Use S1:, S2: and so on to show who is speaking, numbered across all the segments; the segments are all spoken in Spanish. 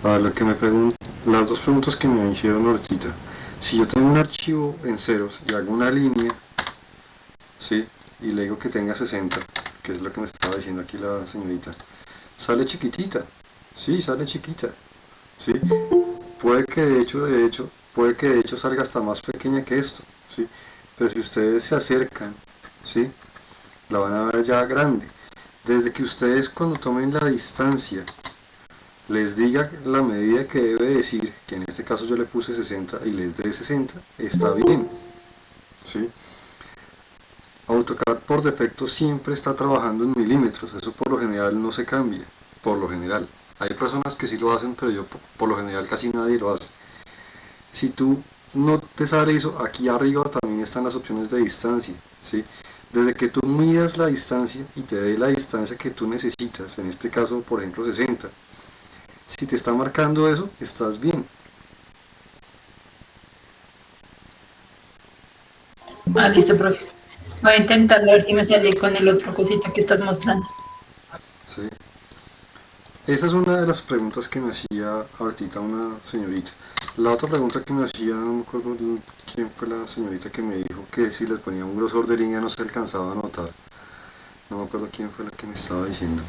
S1: A lo que me pregunto, las dos preguntas que me hicieron ahorita. Si yo tengo un archivo en ceros y hago una línea, ¿sí? Y le digo que tenga 60, que es lo que me estaba diciendo aquí la señorita. Sale chiquitita, sí, sale chiquita, ¿sí? Puede que puede que de hecho salga hasta más pequeña que esto, ¿sí? Pero si ustedes se acercan, ¿sí? La van a ver ya grande. Desde que ustedes cuando tomen la distancia les diga la medida que debe decir, que en este caso yo le puse 60 y les dé 60, está bien, ¿sí? AutoCAD por defecto siempre está trabajando en milímetros, eso por lo general no se cambia, por lo general. Hay personas que sí lo hacen, pero yo por lo general casi nadie lo hace. Si tú no te sale eso, aquí arriba también están las opciones de distancia, ¿sí? Desde que tú midas la distancia y te dé la distancia que tú necesitas, en este caso por ejemplo 60, si te está marcando eso, estás bien.
S2: Ah, listo, profe. Voy a intentar ver si me sale con el otro cosito que estás mostrando.
S1: ¿Sí? Esa es una de las preguntas que me hacía ahorita una señorita. La otra pregunta que me hacía, no me acuerdo quién fue la señorita que me dijo que si les ponía un grosor de línea no se alcanzaba a notar. No me acuerdo quién fue la que me estaba diciendo.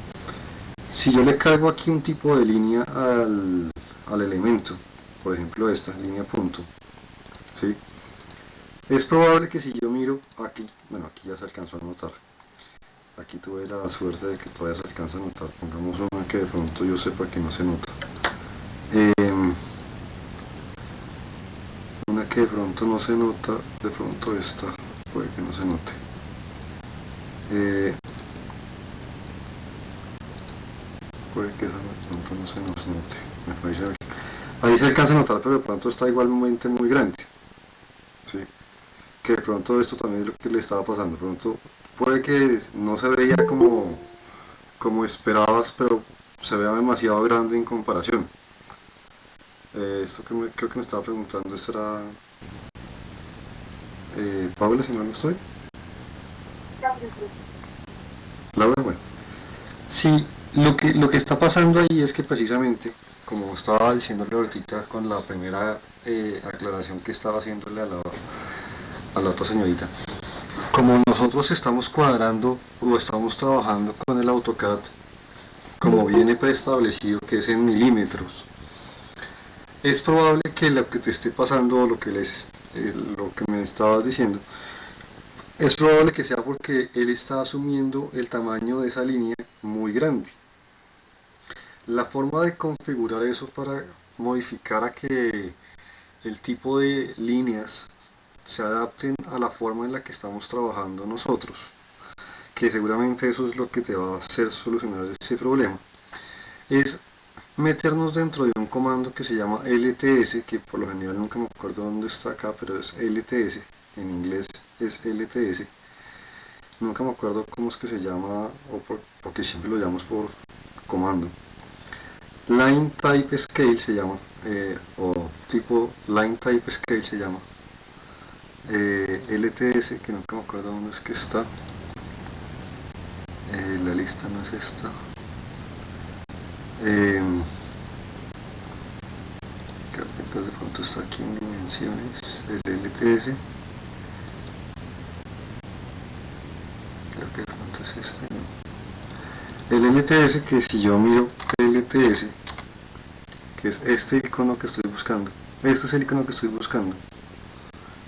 S1: Si yo le cargo aquí un tipo de línea al elemento, por ejemplo esta, línea punto, ¿sí? Es probable que si yo miro aquí, bueno aquí ya se alcanzó a notar, aquí tuve la suerte de que todavía se alcanza a notar, pongamos una que de pronto yo sepa que no se nota. Eh, una que de pronto no se nota, de pronto esta puede que no se note. Puede que esa de pronto no se nos note, me parece. Ahí se alcanza a notar, pero de pronto está igualmente muy grande, ¿sí? Que de pronto esto también es lo que le estaba pasando, de pronto puede que no se veía como esperabas, pero se vea demasiado grande en comparación. Esto creo que me estaba preguntando, esto era Paula, si no lo estoy. Laura, bueno. Sí, lo que está pasando ahí es que precisamente, como estaba diciéndole ahorita con la primera aclaración que estaba haciéndole a la otra señorita, como nosotros estamos cuadrando o estamos trabajando con el AutoCAD como viene preestablecido que es en milímetros, es probable que lo que te esté pasando o lo que me estabas diciendo, es probable que sea porque él está asumiendo el tamaño de esa línea muy grande. La forma de configurar eso para modificar a que el tipo de líneas se adapten a la forma en la que estamos trabajando nosotros, que seguramente eso es lo que te va a hacer solucionar ese problema, es meternos dentro de un comando que se llama LTS, que por lo general nunca me acuerdo dónde está acá, pero es LTS, en inglés es LTS, nunca me acuerdo cómo es que se llama, porque siempre lo llamamos por comando. Line Type Scale se llama, o tipo Line Type Scale se llama, LTS, que nunca me acuerdo dónde es que está, la lista no es esta, creo que entonces de pronto está aquí en dimensiones, el LTS, creo que de pronto es este, ¿no? El LTS, que si yo miro LTS, que es este icono que estoy buscando, este es el icono que estoy buscando,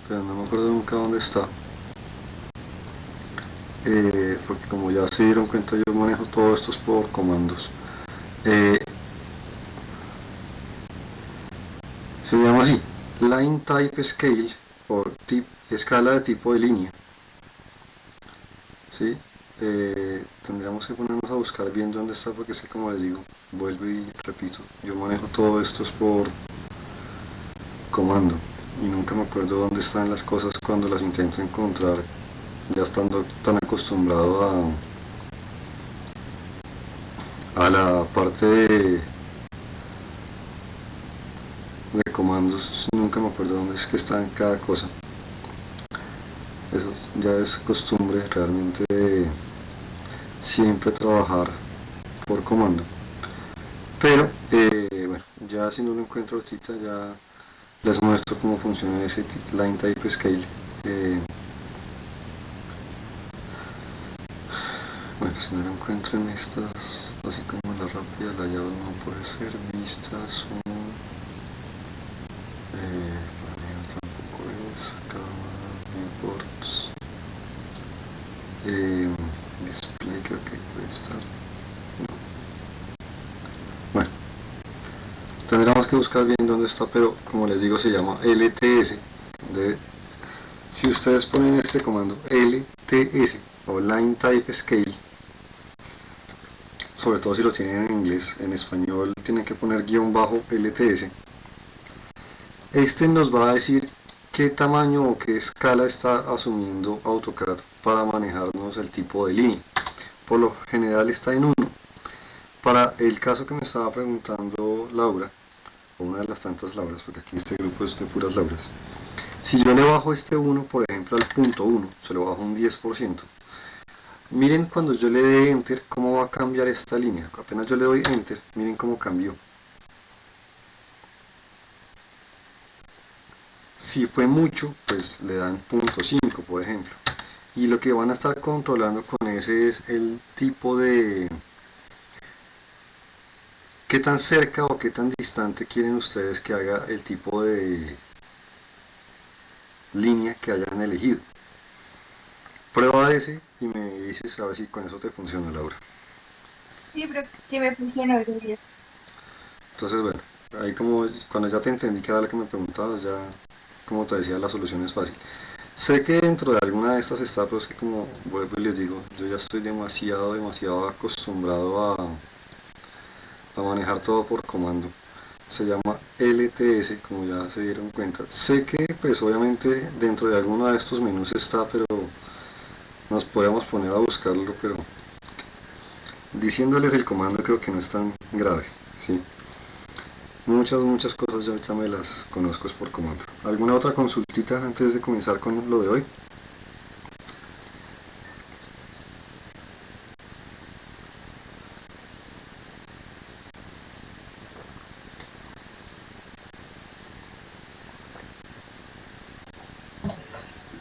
S1: pero no me acuerdo nunca dónde está, porque como ya se dieron cuenta yo manejo todo esto por comandos. Se llama así, Line Type Scale, o escala de tipo de línea, ¿sí? Tendríamos que ponernos a buscar bien dónde está, porque es que como les digo, vuelvo y repito, yo manejo todo esto por comando y nunca me acuerdo dónde están las cosas cuando las intento encontrar, ya estando tan acostumbrado a la parte de comandos, nunca me acuerdo dónde es que está en cada cosa. Eso ya es costumbre realmente de siempre trabajar por comando. Pero bueno, ya si no lo encuentro ahorita ya les muestro cómo funciona ese line type scale. Bueno, si no lo encuentro en estas, así como la rápida, la llave no puede ser vistas o paneo tampoco es, cámara, imports, display creo que puede estar, no. Bueno, tendremos que buscar bien dónde está, pero como les digo se llama LTS. Si ustedes ponen este comando LTS o Line Type Scale, sobre todo si lo tienen en inglés, en español tienen que poner _LTS. Este nos va a decir qué tamaño o qué escala está asumiendo AutoCAD para manejarnos el tipo de línea. Por lo general está en 1. Para el caso que me estaba preguntando Laura, o una de las tantas Lauras, porque aquí este grupo es de puras Lauras, si yo le bajo este 1, por ejemplo, al punto 1, se lo bajo un 10%. Miren cuando yo le dé Enter cómo va a cambiar esta línea. Apenas yo le doy Enter, miren cómo cambió. Si fue mucho, pues le dan punto 5, por ejemplo. Y lo que van a estar controlando con ese es el tipo de... qué tan cerca o qué tan distante quieren ustedes que haga el tipo de línea que hayan elegido. Prueba ese y me dices a ver si con eso te funciona, Laura.
S3: Sí, pero sí me funciona, gracias.
S1: Entonces, bueno, ahí como cuando ya te entendí que era lo que me preguntabas, ya como te decía, la solución es fácil. Sé que dentro de alguna de estas etapas, que como vuelvo y les digo, yo ya estoy demasiado acostumbrado a manejar todo por comando. Se llama LTS, como ya se dieron cuenta. Sé que pues obviamente dentro de alguno de estos menús está, pero nos podemos poner a buscarlo, pero diciéndoles el comando creo que no es tan grave, ¿sí? Muchas cosas yo ya me las conozco es por comando. ¿Alguna otra consultita antes de comenzar con lo de hoy?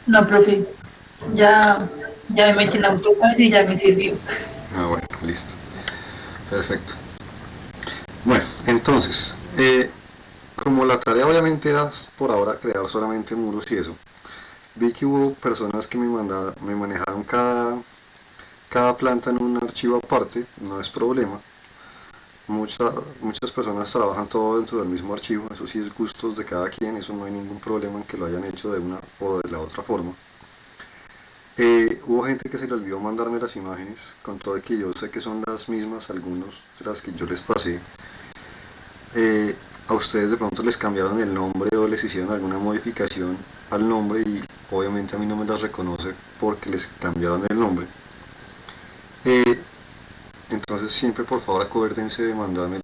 S2: No, profe, ya me metí en AutoCAD y ya me sirvió.
S1: Ah, bueno, listo. Perfecto. Bueno, entonces, como la tarea obviamente era por ahora crear solamente muros y eso, vi que hubo personas que me manejaron cada planta en un archivo aparte, no es problema. Muchas personas trabajan todo dentro del mismo archivo, eso sí es gustos de cada quien, eso no hay ningún problema en que lo hayan hecho de una o de la otra forma. Hubo gente que se le olvidó mandarme las imágenes, con todo de que yo sé que son las mismas, algunos de las que yo les pasé. A ustedes de pronto les cambiaron el nombre o les hicieron alguna modificación al nombre y obviamente a mí no me las reconoce porque les cambiaron el nombre. Entonces siempre por favor acuérdense de mandarme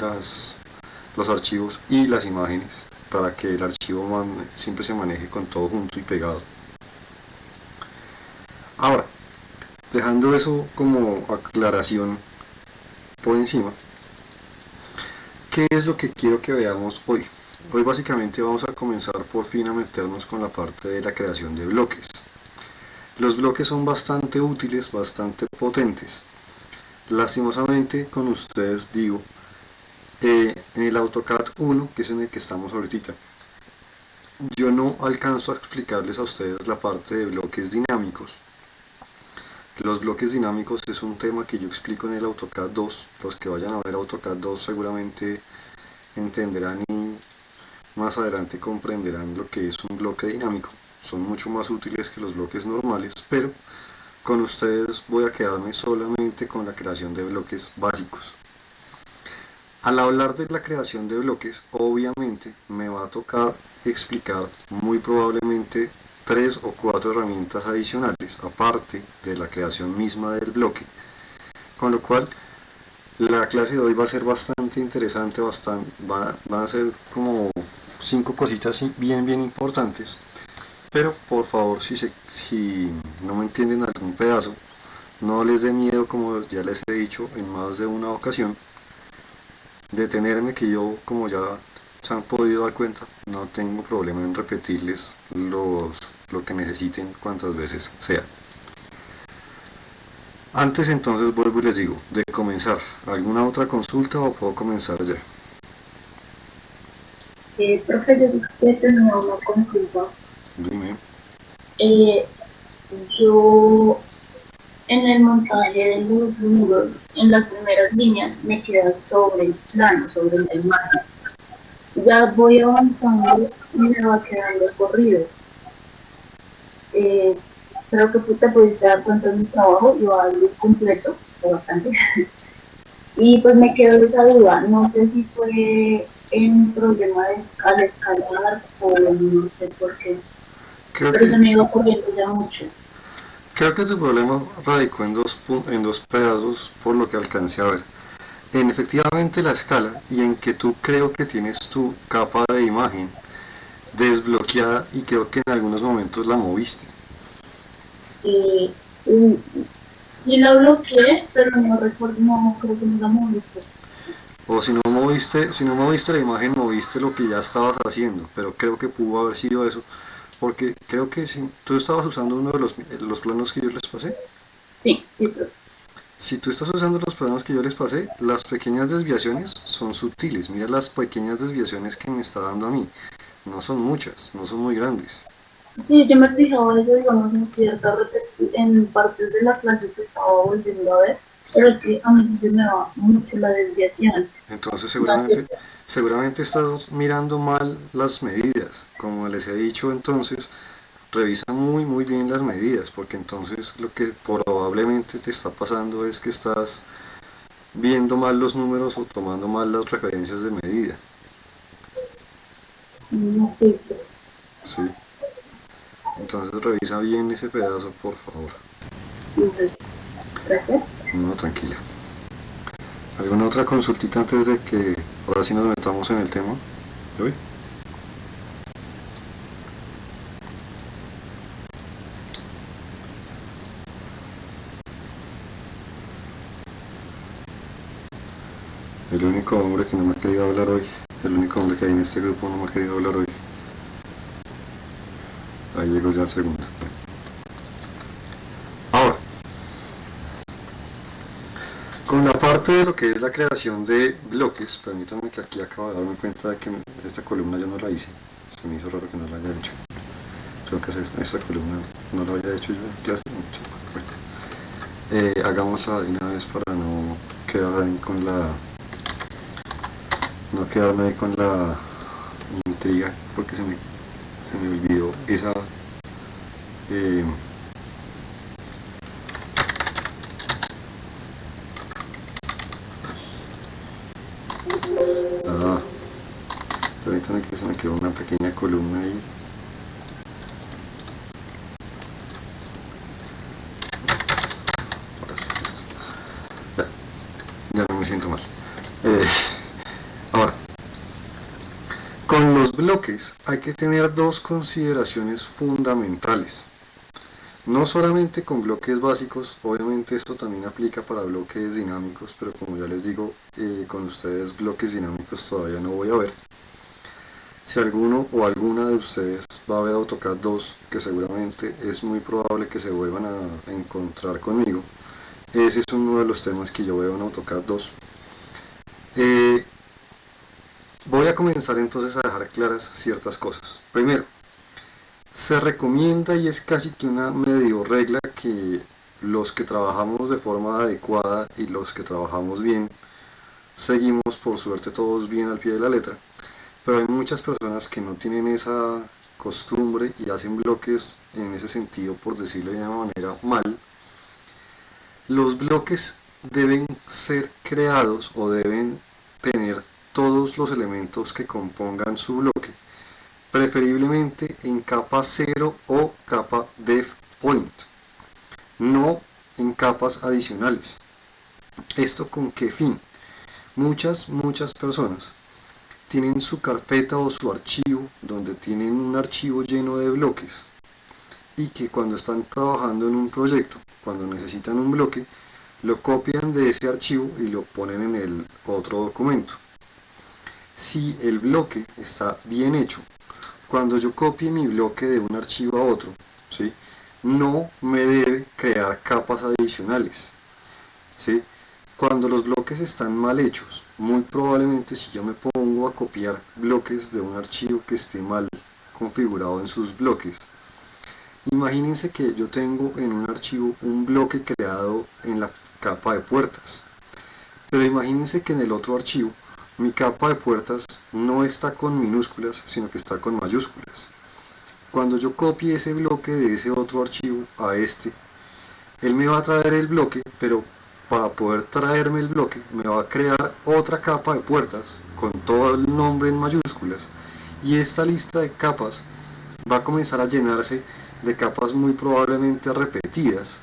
S1: los archivos y las imágenes para que el archivo siempre se maneje con todo junto y pegado. Ahora, dejando eso como aclaración por encima, ¿qué es lo que quiero que veamos hoy? Hoy básicamente vamos a comenzar por fin a meternos con la parte de la creación de bloques. Los bloques son bastante útiles, bastante potentes. Lastimosamente con ustedes digo, en el AutoCAD 1, que es en el que estamos ahorita, yo no alcanzo a explicarles a ustedes la parte de bloques dinámicos. Los bloques dinámicos es un tema que yo explico en el AutoCAD 2. Los que vayan a ver AutoCAD 2 seguramente entenderán y más adelante comprenderán lo que es un bloque dinámico. Son mucho más útiles que los bloques normales, pero con ustedes voy a quedarme solamente con la creación de bloques básicos. Al hablar de la creación de bloques, obviamente me va a tocar explicar muy probablemente 3 o 4 herramientas adicionales, aparte de la creación misma del bloque. Con lo cual, la clase de hoy va a ser bastante interesante, van a ser como 5 cositas bien importantes. Pero por favor, si no me entienden algún pedazo, no les dé miedo, como ya les he dicho en más de una ocasión, detenerme, que yo, como ya se han podido dar cuenta, no tengo problema en repetirles lo que necesiten cuantas veces sea. Antes entonces vuelvo y les digo, de comenzar, ¿alguna otra consulta o puedo comenzar ya?
S4: Profe, yo tenía una consulta.
S1: Dime.
S4: Yo en el montaje de los muros, en las primeras líneas, me queda sobre el plano, sobre la imagen. Ya voy avanzando y me va quedando corrido. Creo que te pudiste dar cuenta de mi trabajo, yo hablo completo, o bastante. Y pues me quedó esa duda, no sé si fue en problema de escalar o no sé por qué, pero se me iba corriendo ya mucho.
S1: Creo que tu problema radicó en dos pedazos por lo que alcancé a ver. En efectivamente la escala y en que tú creo que tienes tu capa de imagen desbloqueada y creo que en algunos momentos la moviste.
S4: Sí la bloqueé, pero no recuerdo, no creo que no la moví.
S1: O si no moviste la imagen, moviste lo que ya estabas haciendo, pero creo que pudo haber sido eso, porque creo que si tú estabas usando uno de los planos que yo les pasé.
S4: Sí, pero...
S1: Si tú estás usando los planos que yo les pasé, las pequeñas desviaciones son sutiles. Mira las pequeñas desviaciones que me está dando a mí. No son muchas, no son muy grandes.
S4: Sí, yo me fijaba eso, digamos, en partes de la clase que estaba volviendo a ver, pero es que a mí sí se me va mucho la desviación.
S1: Entonces seguramente estás mirando mal las medidas. Como les he dicho, entonces revisa muy bien las medidas, porque entonces lo que probablemente te está pasando es que estás viendo mal los números o tomando mal las referencias de medida.
S4: No sé.
S1: Sí. Entonces revisa bien ese pedazo, por favor.
S4: Gracias.
S1: No, tranquila. ¿Alguna otra consultita antes de que ahora sí nos metamos en el tema de hoy? El único hombre que no me ha querido hablar hoy, el único hombre que hay en este grupo no me ha querido hablar hoy. Ahí llegó ya el segundo. Ahora, con la parte de lo que es la creación de bloques, permítanme que aquí acabo de darme cuenta de que esta columna yo no la hice. Se me hizo raro que no la haya hecho. Tengo que hacer esta columna, no la había hecho yo en clase. Hagámosla de una vez para no quedar ahí con la... No quedarme ahí con la intriga, porque se me olvidó esa... permítanme que se me quedó una pequeña columna ahí. Ahora sí, listo. Ya no me siento mal. Ahora, con los bloques hay que tener dos consideraciones fundamentales. No solamente con bloques básicos, obviamente esto también aplica para bloques dinámicos, pero como ya les digo, con ustedes bloques dinámicos todavía no voy a ver. Si alguno o alguna de ustedes va a ver AutoCAD 2, que seguramente es muy probable que se vuelvan a encontrar conmigo, ese es uno de los temas que yo veo en AutoCAD 2. Voy a comenzar entonces a dejar claras ciertas cosas. Primero, se recomienda y es casi que una medio regla que los que trabajamos de forma adecuada y los que trabajamos bien, seguimos por suerte todos bien al pie de la letra, pero hay muchas personas que no tienen esa costumbre y hacen bloques en ese sentido, por decirlo de una manera mal. Los bloques deben ser creados o deben tener todos los elementos que compongan su bloque, preferiblemente en capa 0 o capa def point, no en capas adicionales. ¿Esto con qué fin? Muchas personas tienen su carpeta o su archivo donde tienen un archivo lleno de bloques y que cuando están trabajando en un proyecto, cuando necesitan un bloque, lo copian de ese archivo y lo ponen en el otro documento. si el bloque está bien hecho, cuando yo copie mi bloque de un archivo a otro, ¿sí?, no me debe crear capas adicionales, ¿sí? Cuando los bloques están mal hechos, muy probablemente si yo me pongo a copiar bloques de un archivo que esté mal configurado en sus bloques, imagínense que yo tengo en un archivo un bloque creado en la capa de puertas, pero imagínense que en el otro archivo mi capa de puertas no está con minúsculas, sino que está con mayúsculas. Cuando yo copie ese bloque de ese otro archivo a este, él me va a traer el bloque, pero para poder traerme el bloque me va a crear otra capa de puertas con todo el nombre en mayúsculas, y esta lista de capas va a comenzar a llenarse de capas muy probablemente repetidas,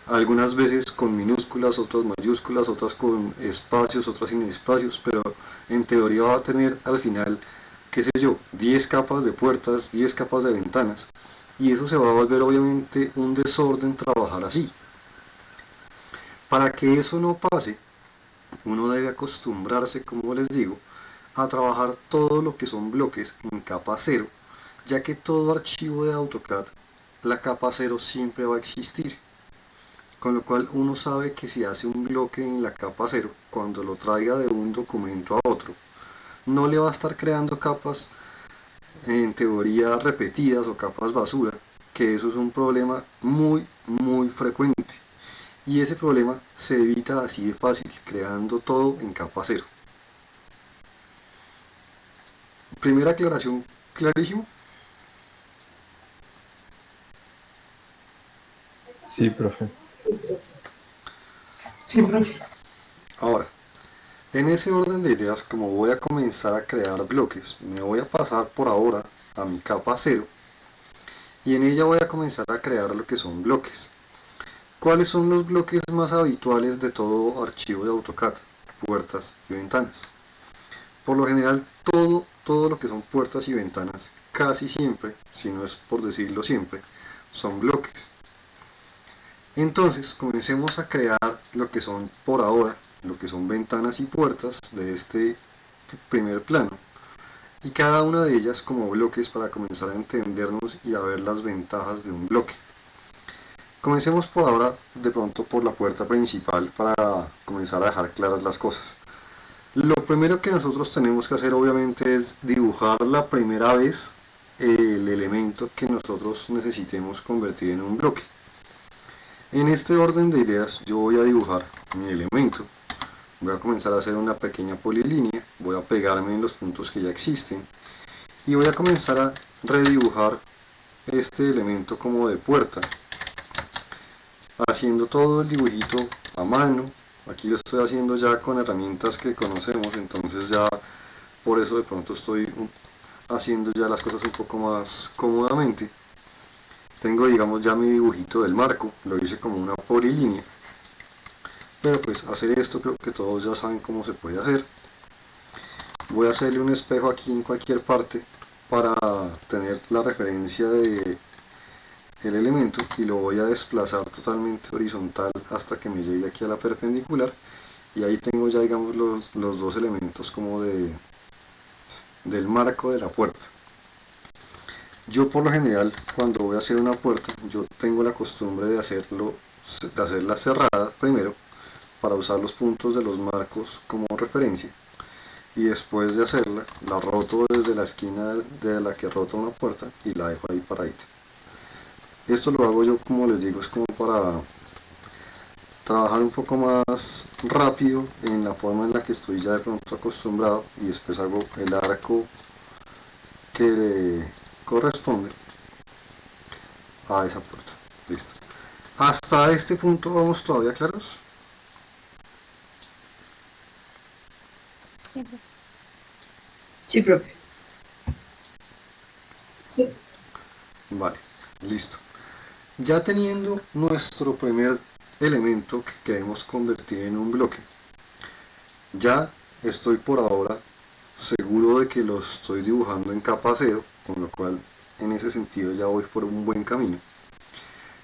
S1: algunas veces con minúsculas, otras mayúsculas, otras con espacios, otras sin espacios, pero en teoría va a tener al final, qué sé yo, 10 capas de puertas, 10 capas de ventanas, y eso se va a volver obviamente un desorden trabajar así. Para que eso no pase, uno debe acostumbrarse, como les digo, a trabajar todo lo que son bloques en capa cero, ya que todo archivo de AutoCAD, la capa cero siempre va a existir. Con lo cual uno sabe que si hace un bloque en la capa cero, cuando lo traiga de un documento a otro, no le va a estar creando capas en teoría repetidas o capas basura, que eso es un problema muy frecuente. Y ese problema se evita así de fácil, creando todo en capa cero. Primera aclaración, clarísimo.
S5: Sí, profe.
S2: Sí, profe.
S1: Ahora, en ese orden de ideas, como voy a comenzar a crear bloques, me voy a pasar por ahora a mi capa cero, y en ella voy a comenzar a crear lo que son bloques. ¿Cuáles son los bloques más habituales de todo archivo de AutoCAD? Puertas y ventanas. Por lo general, todo lo que son puertas y ventanas, casi siempre, si no es por decirlo siempre, son bloques. Entonces, comencemos a crear lo que son por ahora, lo que son ventanas y puertas de este primer plano, y cada una de ellas como bloques para comenzar a entendernos y a ver las ventajas de un bloque. Comencemos por ahora de pronto por la puerta principal para comenzar a dejar claras las cosas. Lo primero que nosotros tenemos que hacer obviamente es dibujar la primera vez el elemento que nosotros necesitemos convertir en un bloque. En este orden de ideas yo voy a dibujar mi elemento. Voy a comenzar a hacer una pequeña polilínea, voy a pegarme en los puntos que ya existen y voy a comenzar a redibujar este elemento como de puerta, haciendo todo el dibujito a mano. Aquí lo estoy haciendo ya con herramientas que conocemos, entonces ya por eso de pronto estoy haciendo ya las cosas un poco más cómodamente. Tengo, digamos, ya mi dibujito del marco, lo hice como una polilínea, pero pues hacer esto creo que todos ya saben cómo se puede hacer. Voy a hacerle un espejo aquí en cualquier parte para tener la referencia de el elemento, y lo voy a desplazar totalmente horizontal hasta que me llegue aquí a la perpendicular, y ahí tengo ya, digamos, los dos elementos como del marco de la puerta. Yo por lo general cuando voy a hacer una puerta, yo tengo la costumbre de hacerla cerrada primero para usar los puntos de los marcos como referencia, y después de hacerla la roto desde la esquina de la que rota una puerta y la dejo ahí paradita. Esto lo hago yo, como les digo, es como para trabajar un poco más rápido en la forma en la que estoy ya de pronto acostumbrado, y después hago el arco que le corresponde a esa puerta. Listo. Hasta este punto vamos todavía claros.
S2: Sí, profe.
S4: Sí.
S1: Vale, listo. Ya teniendo nuestro primer elemento que queremos convertir en un bloque, ya estoy por ahora seguro de que lo estoy dibujando en capa cero, con lo cual en ese sentido ya voy por un buen camino.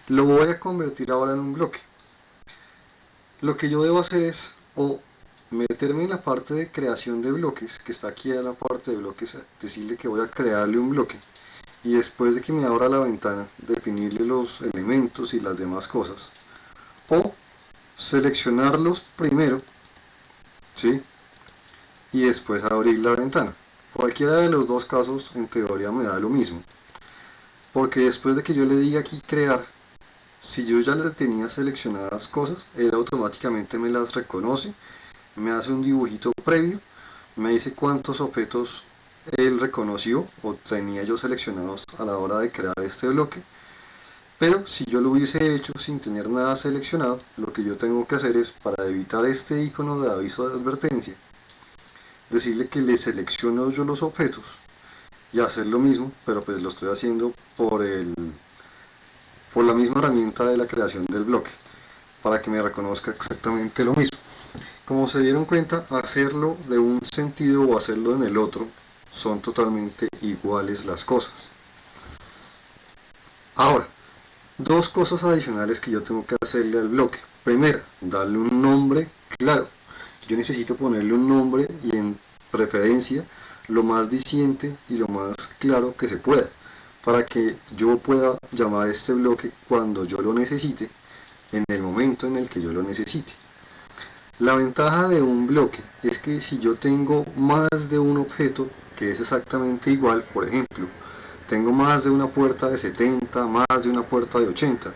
S1: Lo voy a convertir ahora en un bloque. Lo que yo debo hacer es, o meterme en la parte de creación de bloques, que está aquí en la parte de bloques, decirle que voy a crearle un bloque, y después de que me abra la ventana, definirle los elementos y las demás cosas, o seleccionarlos primero, ¿sí? Y después abrir la ventana. Cualquiera de los dos casos en teoría me da lo mismo, porque después de que yo le diga aquí crear, si yo ya le tenía seleccionadas cosas, él automáticamente me las reconoce, me hace un dibujito previo, me dice cuántos objetos él reconoció o tenía yo seleccionados a la hora de crear este bloque. Pero si yo lo hubiese hecho sin tener nada seleccionado, lo que yo tengo que hacer es, para evitar este icono de aviso de advertencia, decirle que le selecciono yo los objetos y hacer lo mismo, pero pues lo estoy haciendo por la misma herramienta de la creación del bloque, para que me reconozca exactamente lo mismo. Como se dieron cuenta, hacerlo de un sentido o hacerlo en el otro son totalmente iguales las cosas. Ahora, dos cosas adicionales que yo tengo que hacerle al bloque. Primera, darle un nombre claro. Yo necesito ponerle un nombre y en preferencia lo más diciente y lo más claro que se pueda, para que yo pueda llamar este bloque cuando yo lo necesite, en el momento en el que yo lo necesite. La ventaja de un bloque es que si yo tengo más de un objeto que es exactamente igual, por ejemplo, tengo más de una puerta de 70, más de una puerta de 80,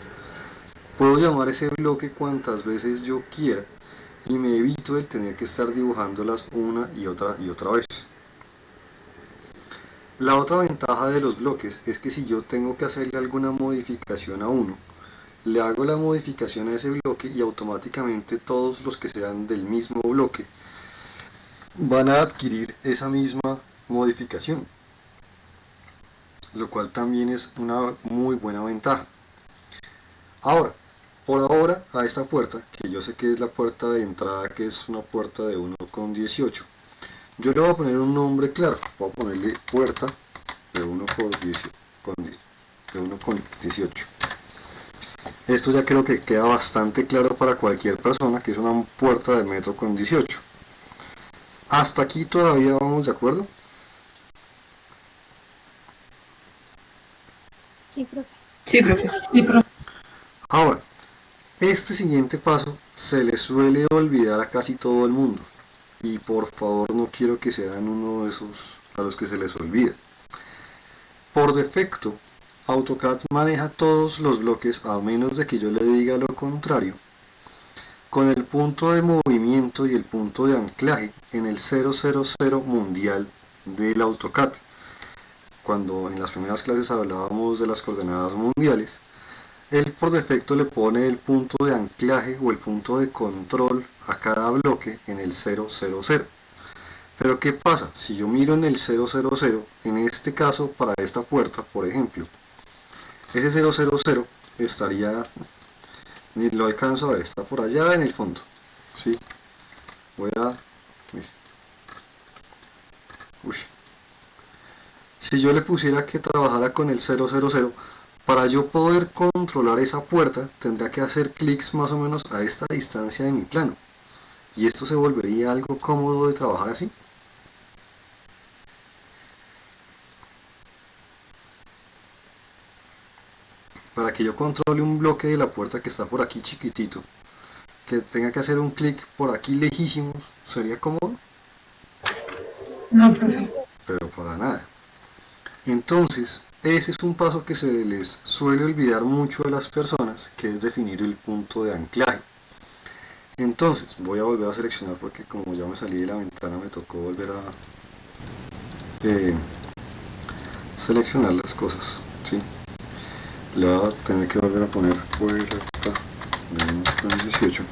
S1: puedo llamar ese bloque cuantas veces yo quiera y me evito el tener que estar dibujándolas una y otra vez. La otra ventaja de los bloques es que si yo tengo que hacerle alguna modificación a uno, le hago la modificación a ese bloque y automáticamente todos los que sean del mismo bloque van a adquirir esa misma modificación, lo cual también es una muy buena ventaja. Ahora, por ahora, a esta puerta, que yo sé que es la puerta de entrada, que es una puerta de 1,18, yo le voy a poner un nombre claro. Voy a ponerle puerta de 1,18. Esto ya creo que queda bastante claro para cualquier persona que es una puerta de 1,18 m. Hasta aquí todavía vamos de acuerdo.
S3: Sí, profe.
S2: Sí, profe. Sí, profe.
S1: Ahora, este siguiente paso se le suele olvidar a casi todo el mundo. Y por favor no quiero que sean uno de esos a los que se les olvida. Por defecto, AutoCAD maneja todos los bloques a menos de que yo le diga lo contrario, con el punto de movimiento y el punto de anclaje en el 000 mundial del AutoCAD. Cuando en las primeras clases hablábamos de las coordenadas mundiales, él por defecto le pone el punto de anclaje o el punto de control a cada bloque en el 000. Pero ¿qué pasa? Si yo miro en el 000, en este caso para esta puerta, por ejemplo, ese 000 estaría, ni lo alcanzo a ver, está por allá en el fondo. ¿Sí? Voy a... Uy. Si yo le pusiera que trabajara con el 000, para yo poder controlar esa puerta tendría que hacer clics más o menos a esta distancia de mi plano. Y esto se volvería algo cómodo de trabajar así. Para que yo controle un bloque de la puerta que está por aquí chiquitito, que tenga que hacer un clic por aquí lejísimos, ¿sería cómodo?
S2: No, profe.
S1: Pero para nada. Entonces, ese es un paso que se les suele olvidar mucho a las personas, que es definir el punto de anclaje. Entonces, voy a volver a seleccionar porque como ya me salí de la ventana me tocó volver a seleccionar las cosas, ¿sí? Le voy a tener que volver a poner puerta de 1,18.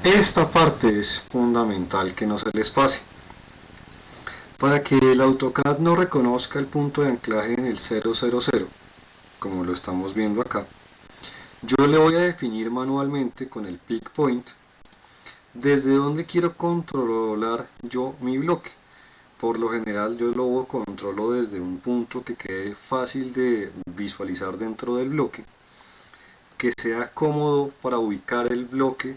S1: Esta parte es fundamental que no se les pase. Para que el AutoCAD no reconozca el punto de anclaje en el 000, como lo estamos viendo acá, yo le voy a definir manualmente con el Pick Point desde donde quiero controlar yo mi bloque. Por lo general yo lo controlo desde un punto que quede fácil de visualizar dentro del bloque, que sea cómodo para ubicar el bloque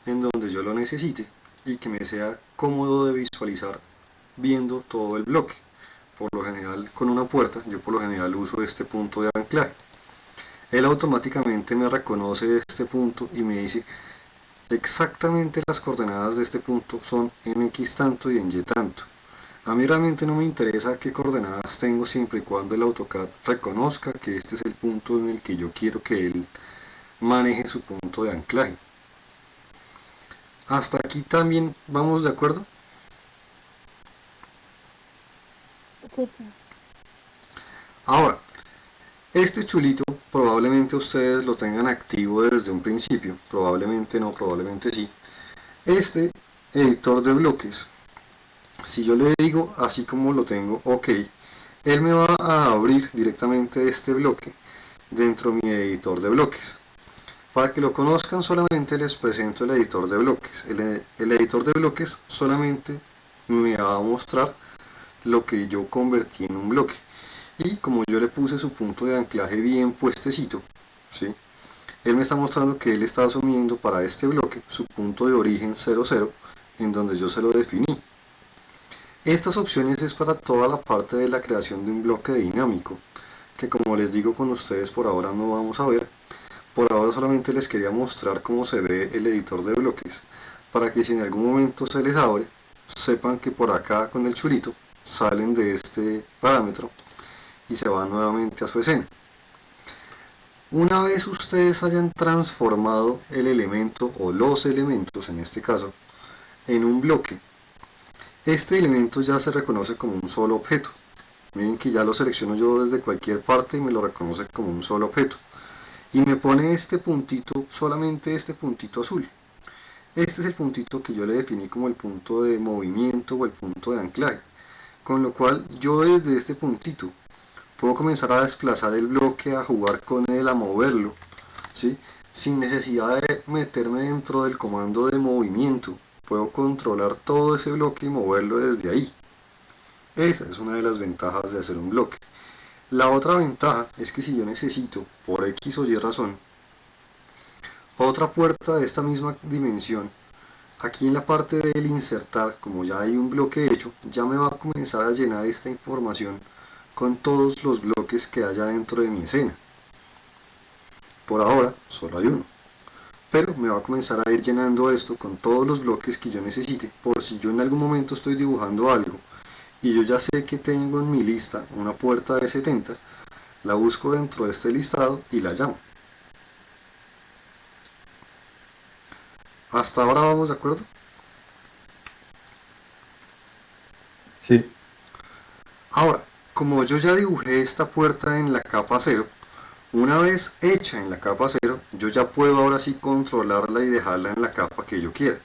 S1: en donde yo lo necesite, y que me sea cómodo de visualizar viendo todo el bloque. Por lo general, con una puerta, yo por lo general uso este punto de anclaje. Él automáticamente me reconoce este punto y me dice exactamente las coordenadas de este punto son en X tanto y en Y tanto. A mí realmente no me interesa qué coordenadas tengo siempre y cuando el AutoCAD reconozca que este es el punto en el que yo quiero que él maneje su punto de anclaje. Hasta aquí también vamos de acuerdo.
S5: Sí.
S1: Ahora, este chulito probablemente ustedes lo tengan activo desde un principio, probablemente no, probablemente sí. Este editor de bloques, si yo le digo así como lo tengo, ok, él me va a abrir directamente este bloque dentro de mi editor de bloques. Para que lo conozcan solamente les presento el editor de bloques. El editor de bloques solamente me va a mostrar lo que yo convertí en un bloque. Y como yo le puse su punto de anclaje bien puestecito, ¿sí? Él me está mostrando que él está asumiendo para este bloque su punto de origen 00, en donde yo se lo definí. Estas opciones es para toda la parte de la creación de un bloque dinámico, que como les digo con ustedes por ahora no vamos a ver. Por ahora solamente les quería mostrar cómo se ve el editor de bloques, para que si en algún momento se les abre, sepan que por acá con el chulito salen de este parámetro y se van nuevamente a su escena. Una vez ustedes hayan transformado el elemento o los elementos en este caso en un bloque, este elemento ya se reconoce como un solo objeto. Miren que ya lo selecciono yo desde cualquier parte y me lo reconoce como un solo objeto. Y me pone este puntito, solamente este puntito azul. Este es el puntito que yo le definí como el punto de movimiento o el punto de anclaje. Con lo cual yo desde este puntito puedo comenzar a desplazar el bloque, a jugar con él, a moverlo, ¿sí? Sin necesidad de meterme dentro del comando de movimiento. Puedo controlar todo ese bloque y moverlo desde ahí. Esa es una de las ventajas de hacer un bloque. La otra ventaja es que si yo necesito, por X o Y razón, otra puerta de esta misma dimensión, aquí en la parte del insertar, como ya hay un bloque hecho, ya me va a comenzar a llenar esta información con todos los bloques que haya dentro de mi escena. Por ahora solo hay uno, pero me va a comenzar a ir llenando esto con todos los bloques que yo necesite, por si yo en algún momento estoy dibujando algo y yo ya sé que tengo en mi lista una puerta de 70, la busco dentro de este listado y la llamo. ¿Hasta ahora vamos de acuerdo?
S6: Sí.
S1: Ahora, como yo ya dibujé esta puerta en la capa 0, una vez hecha en la capa 0, yo ya puedo ahora sí controlarla y dejarla en la capa que yo quiera.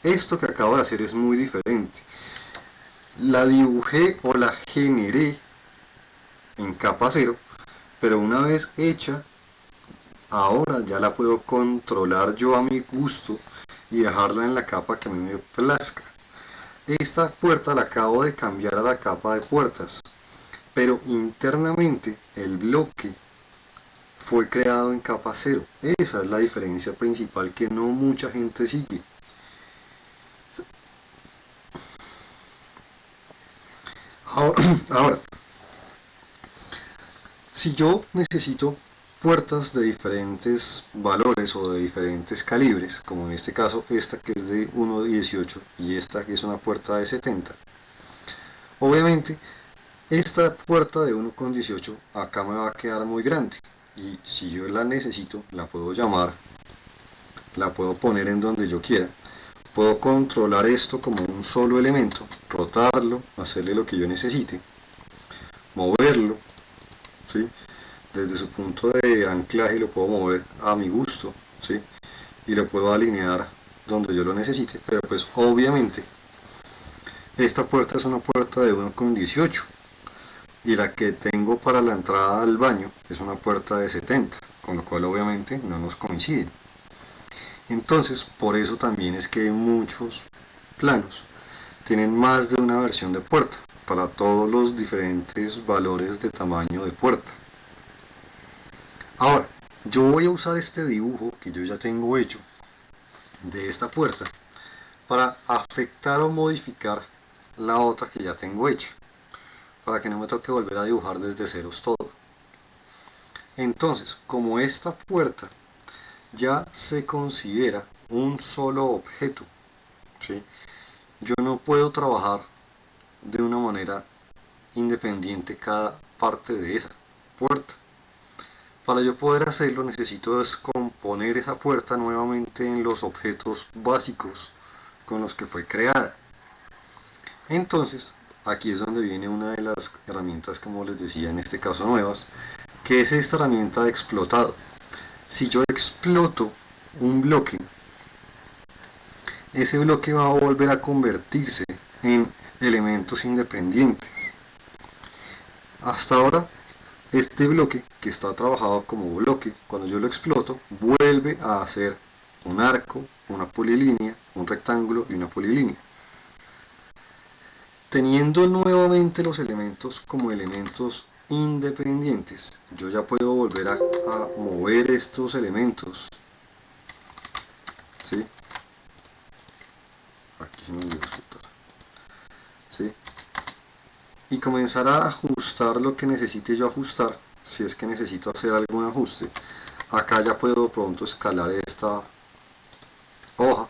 S1: Esto que acabo de hacer es muy diferente. La dibujé o la generé en capa 0, pero una vez hecha, ahora ya la puedo controlar yo a mi gusto y dejarla en la capa que a mí me plazca. Esta puerta la acabo de cambiar a la capa de puertas, pero internamente el bloque fue creado en capa 0. Esa es la diferencia principal que no mucha gente sigue. Ahora, si yo necesito puertas de diferentes valores o de diferentes calibres, como en este caso esta que es de 1.18 y esta que es una puerta de 70, obviamente esta puerta de 1.18 acá me va a quedar muy grande y si yo la necesito la puedo llamar, la puedo poner en donde yo quiera. Puedo controlar esto como un solo elemento, rotarlo, hacerle lo que yo necesite, moverlo, ¿sí? Desde su punto de anclaje lo puedo mover a mi gusto, ¿sí? Y lo puedo alinear donde yo lo necesite, pero pues obviamente esta puerta es una puerta de 1.18 y la que tengo para la entrada al baño es una puerta de 70, con lo cual obviamente no nos coinciden. Entonces, por eso también es que muchos planos tienen más de una versión de puerta, para todos los diferentes valores de tamaño de puerta. Ahora, yo voy a usar este dibujo que yo ya tengo hecho de esta puerta para afectar o modificar la otra que ya tengo hecha, para que no me toque volver a dibujar desde ceros todo. Entonces, como esta puerta ya se considera un solo objeto, ¿sí?, yo no puedo trabajar de una manera independiente cada parte de esa puerta. Para yo poder hacerlo necesito descomponer esa puerta nuevamente en los objetos básicos con los que fue creada. Entonces, aquí es donde viene una de las herramientas, como les decía, en este caso nuevas, que es esta herramienta de explotado. Si yo exploto un bloque, ese bloque va a volver a convertirse en elementos independientes. Hasta ahora, este bloque que está trabajado como bloque, cuando yo lo exploto, vuelve a hacer un arco, una polilínea, un rectángulo y una polilínea. Teniendo nuevamente los elementos como elementos independientes, yo ya puedo volver a mover estos elementos, ¿sí? Aquí se me olvidó explotar, ¿sí?, y comenzar a ajustar lo que necesite yo ajustar, si es que necesito hacer algún ajuste. Acá ya puedo pronto escalar esta hoja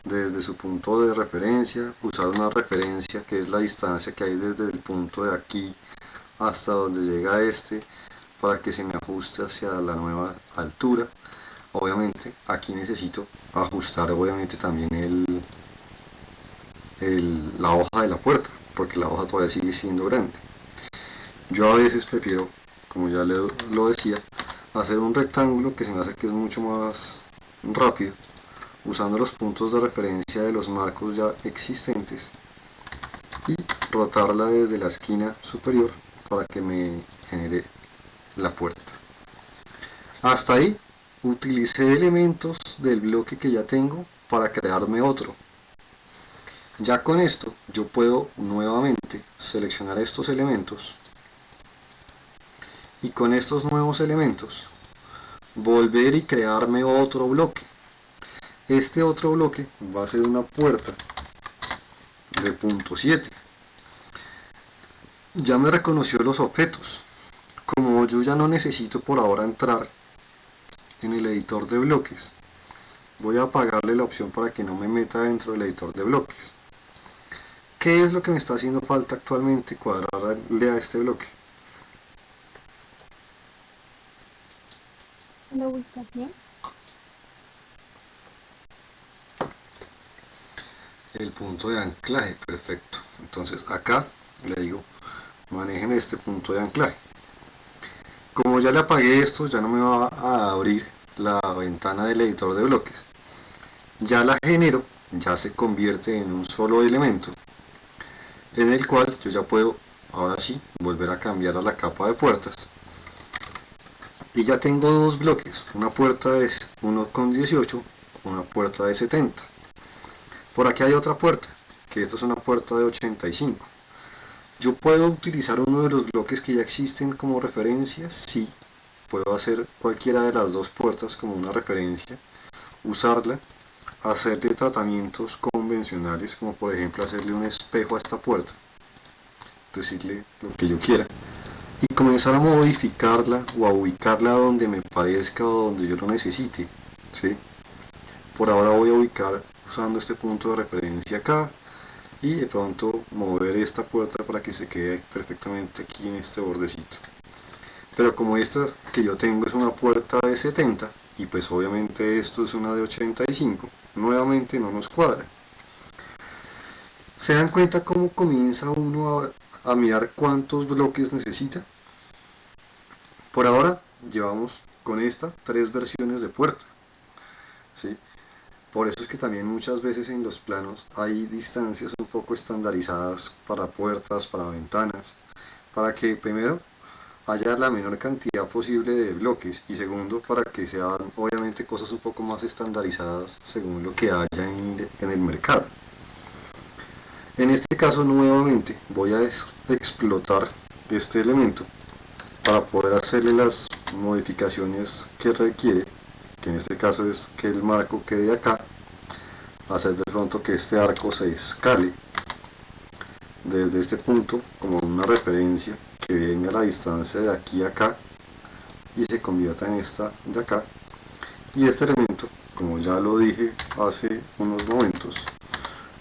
S1: desde su punto de referencia, usar una referencia que es la distancia que hay desde el punto de aquí hasta donde llega este, para que se me ajuste hacia la nueva altura. Obviamente aquí necesito ajustar obviamente también la hoja de la puerta, porque la hoja todavía sigue siendo grande. Yo a veces prefiero, como ya lo decía, hacer un rectángulo que se me hace que es mucho más rápido, usando los puntos de referencia de los marcos ya existentes, y rotarla desde la esquina superior para que me genere la puerta. Hasta ahí utilicé elementos del bloque que ya tengo para crearme otro. Ya con esto yo puedo nuevamente seleccionar estos elementos y con estos nuevos elementos volver y crearme otro bloque. Este otro bloque va a ser una puerta de punto 7. Ya me reconoció los objetos. Como yo ya no necesito por ahora entrar en el editor de bloques, voy a apagarle la opción para que no me meta dentro del editor de bloques. ¿Qué es lo que me está haciendo falta actualmente? Cuadrarle a este bloque.
S5: ¿La ubicación?
S1: El punto de anclaje, perfecto. Entonces acá le digo, manejen este punto de anclaje. Como ya le apagué esto, ya no me va a abrir la ventana del editor de bloques. Ya la genero, ya se convierte en un solo elemento, en el cual yo ya puedo, ahora sí, volver a cambiar a la capa de puertas. Y ya tengo dos bloques, una puerta de 1,18, una puerta de 70. Por aquí hay otra puerta, que esta es una puerta de 85. Yo puedo utilizar uno de los bloques que ya existen como referencia, sí. Puedo hacer cualquiera de las dos puertas como una referencia, usarla, hacerle tratamientos convencionales, como por ejemplo hacerle un espejo a esta puerta, decirle lo que yo quiera, y comenzar a modificarla o a ubicarla donde me parezca o donde yo lo necesite, ¿sí? Por ahora voy a ubicar usando este punto de referencia acá, y de pronto mover esta puerta para que se quede perfectamente aquí en este bordecito. Pero como esta que yo tengo es una puerta de 70 y pues obviamente esto es una de 85, nuevamente no nos cuadra. ¿Se dan cuenta cómo comienza uno a mirar cuántos bloques necesita? Por ahora llevamos con esta 3 versiones de puerta, ¿sí? Por eso es que también muchas veces en los planos hay distancias un poco estandarizadas para puertas, para ventanas, para que primero haya la menor cantidad posible de bloques y segundo para que sean obviamente cosas un poco más estandarizadas según lo que haya en el mercado. En este caso nuevamente voy a explotar este elemento para poder hacerle las modificaciones que requiere, que en este caso es que el marco quede acá, hacer de pronto que este arco se escale desde este punto como una referencia que venga a la distancia de aquí a acá y se convierta en esta de acá, y este elemento, como ya lo dije hace unos momentos,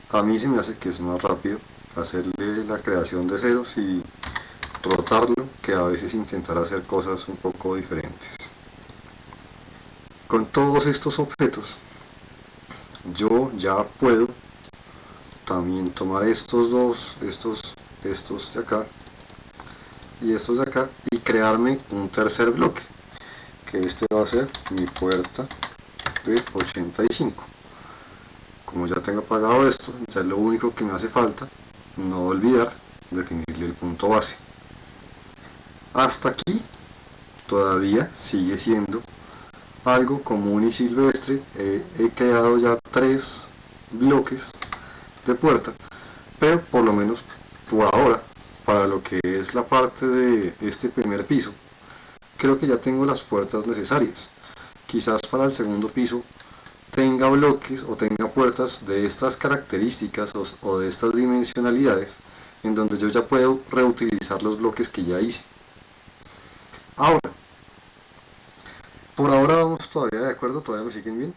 S1: a mí se me hace que es más rápido hacerle la creación de ceros y rotarlo que a veces intentar hacer cosas un poco diferentes. Con todos estos objetos yo ya puedo también tomar estos dos, estos de acá y estos de acá, y crearme un tercer bloque, que este va a ser mi puerta de 85. Como ya tengo apagado esto, ya es lo único que me hace falta, no olvidar definirle el punto base. Hasta aquí todavía sigue siendo algo común y silvestre. He creado ya 3 bloques de puerta, pero por lo menos por ahora, para lo que es la parte de este primer piso, creo que ya tengo las puertas necesarias. Quizás para el segundo piso tenga bloques o tenga puertas de estas características o de estas dimensionalidades, en donde yo ya puedo reutilizar los bloques que ya hice. Ahora, por ahora vamos todavía de acuerdo, todavía me siguen bien.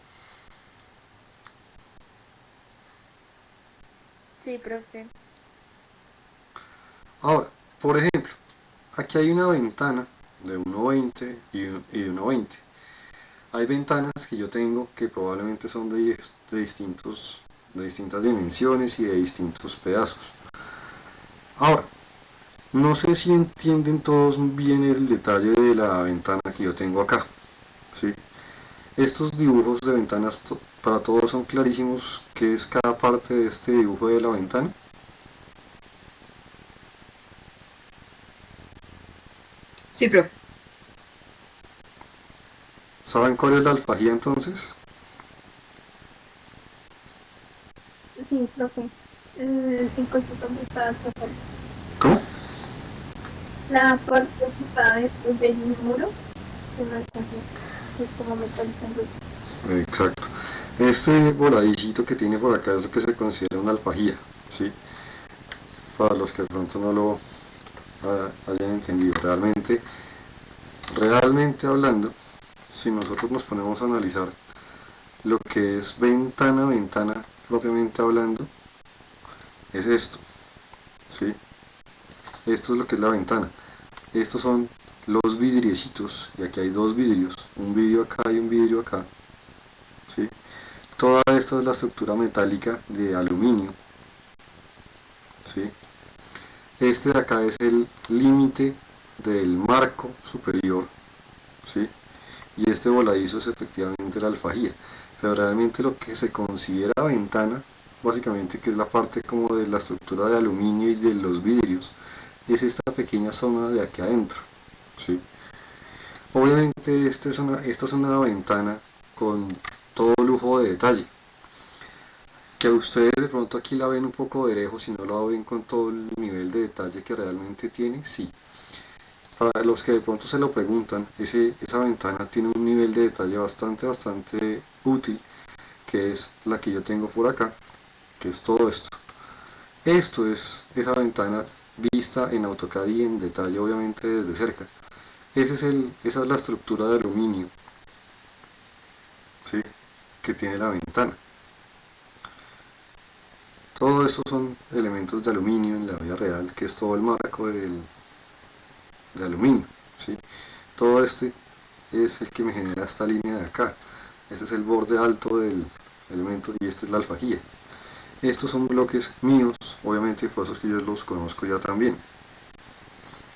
S3: Sí, profe.
S1: Ahora, por ejemplo, aquí hay una ventana de 1.20 y de 1.20. Hay ventanas que yo tengo que probablemente son de distintas dimensiones y de distintos pedazos. Ahora, no sé si entienden todos bien el detalle de la ventana que yo tengo acá, ¿sí? Estos dibujos de ventanas para todos son clarísimos qué es cada parte de este dibujo de la ventana.
S2: Sí, profe.
S1: ¿Saben cuál es la alfajía entonces?
S5: Sí, profe. El cosito donde está atrás.
S1: ¿Cómo?
S5: La parte que está después del muro, que no alcanza, es como metalizando.
S1: Exacto. Este voladicito que tiene por acá es lo que se considera una alfajía, ¿sí? Para los que de pronto no lo hayan entendido. Realmente hablando, si nosotros nos ponemos a analizar lo que es ventana propiamente hablando, es esto, ¿sí? Esto es lo que es la ventana. Estos son los vidriecitos, y aquí hay 2 vidrios, un vidrio acá y un vidrio acá, ¿sí? Toda esta es la estructura metálica de aluminio, ¿sí? Este de acá es el límite del marco superior, ¿sí? Y este voladizo es efectivamente la alfajía, pero realmente lo que se considera ventana, básicamente, que es la parte como de la estructura de aluminio y de los vidrios, es esta pequeña zona de aquí adentro, ¿sí? Obviamente esta es una ventana con todo lujo de detalle, que ustedes de pronto aquí la ven un poco de lejos y no la ven con todo el nivel de detalle que realmente tiene, sí. Para los que de pronto se lo preguntan, esa ventana tiene un nivel de detalle bastante útil, que es la que yo tengo por acá, que es todo esto. Esto es esa ventana vista en AutoCAD y en detalle, obviamente desde cerca. Esa es la estructura de aluminio, ¿sí?, que tiene la ventana. Todo esto son elementos de aluminio en la vida real, que es todo el marco de aluminio, ¿sí? Todo este es el que me genera esta línea de acá. Este es el borde alto del elemento y esta es la alfajía. Estos son bloques míos, obviamente, por eso es que yo los conozco ya también.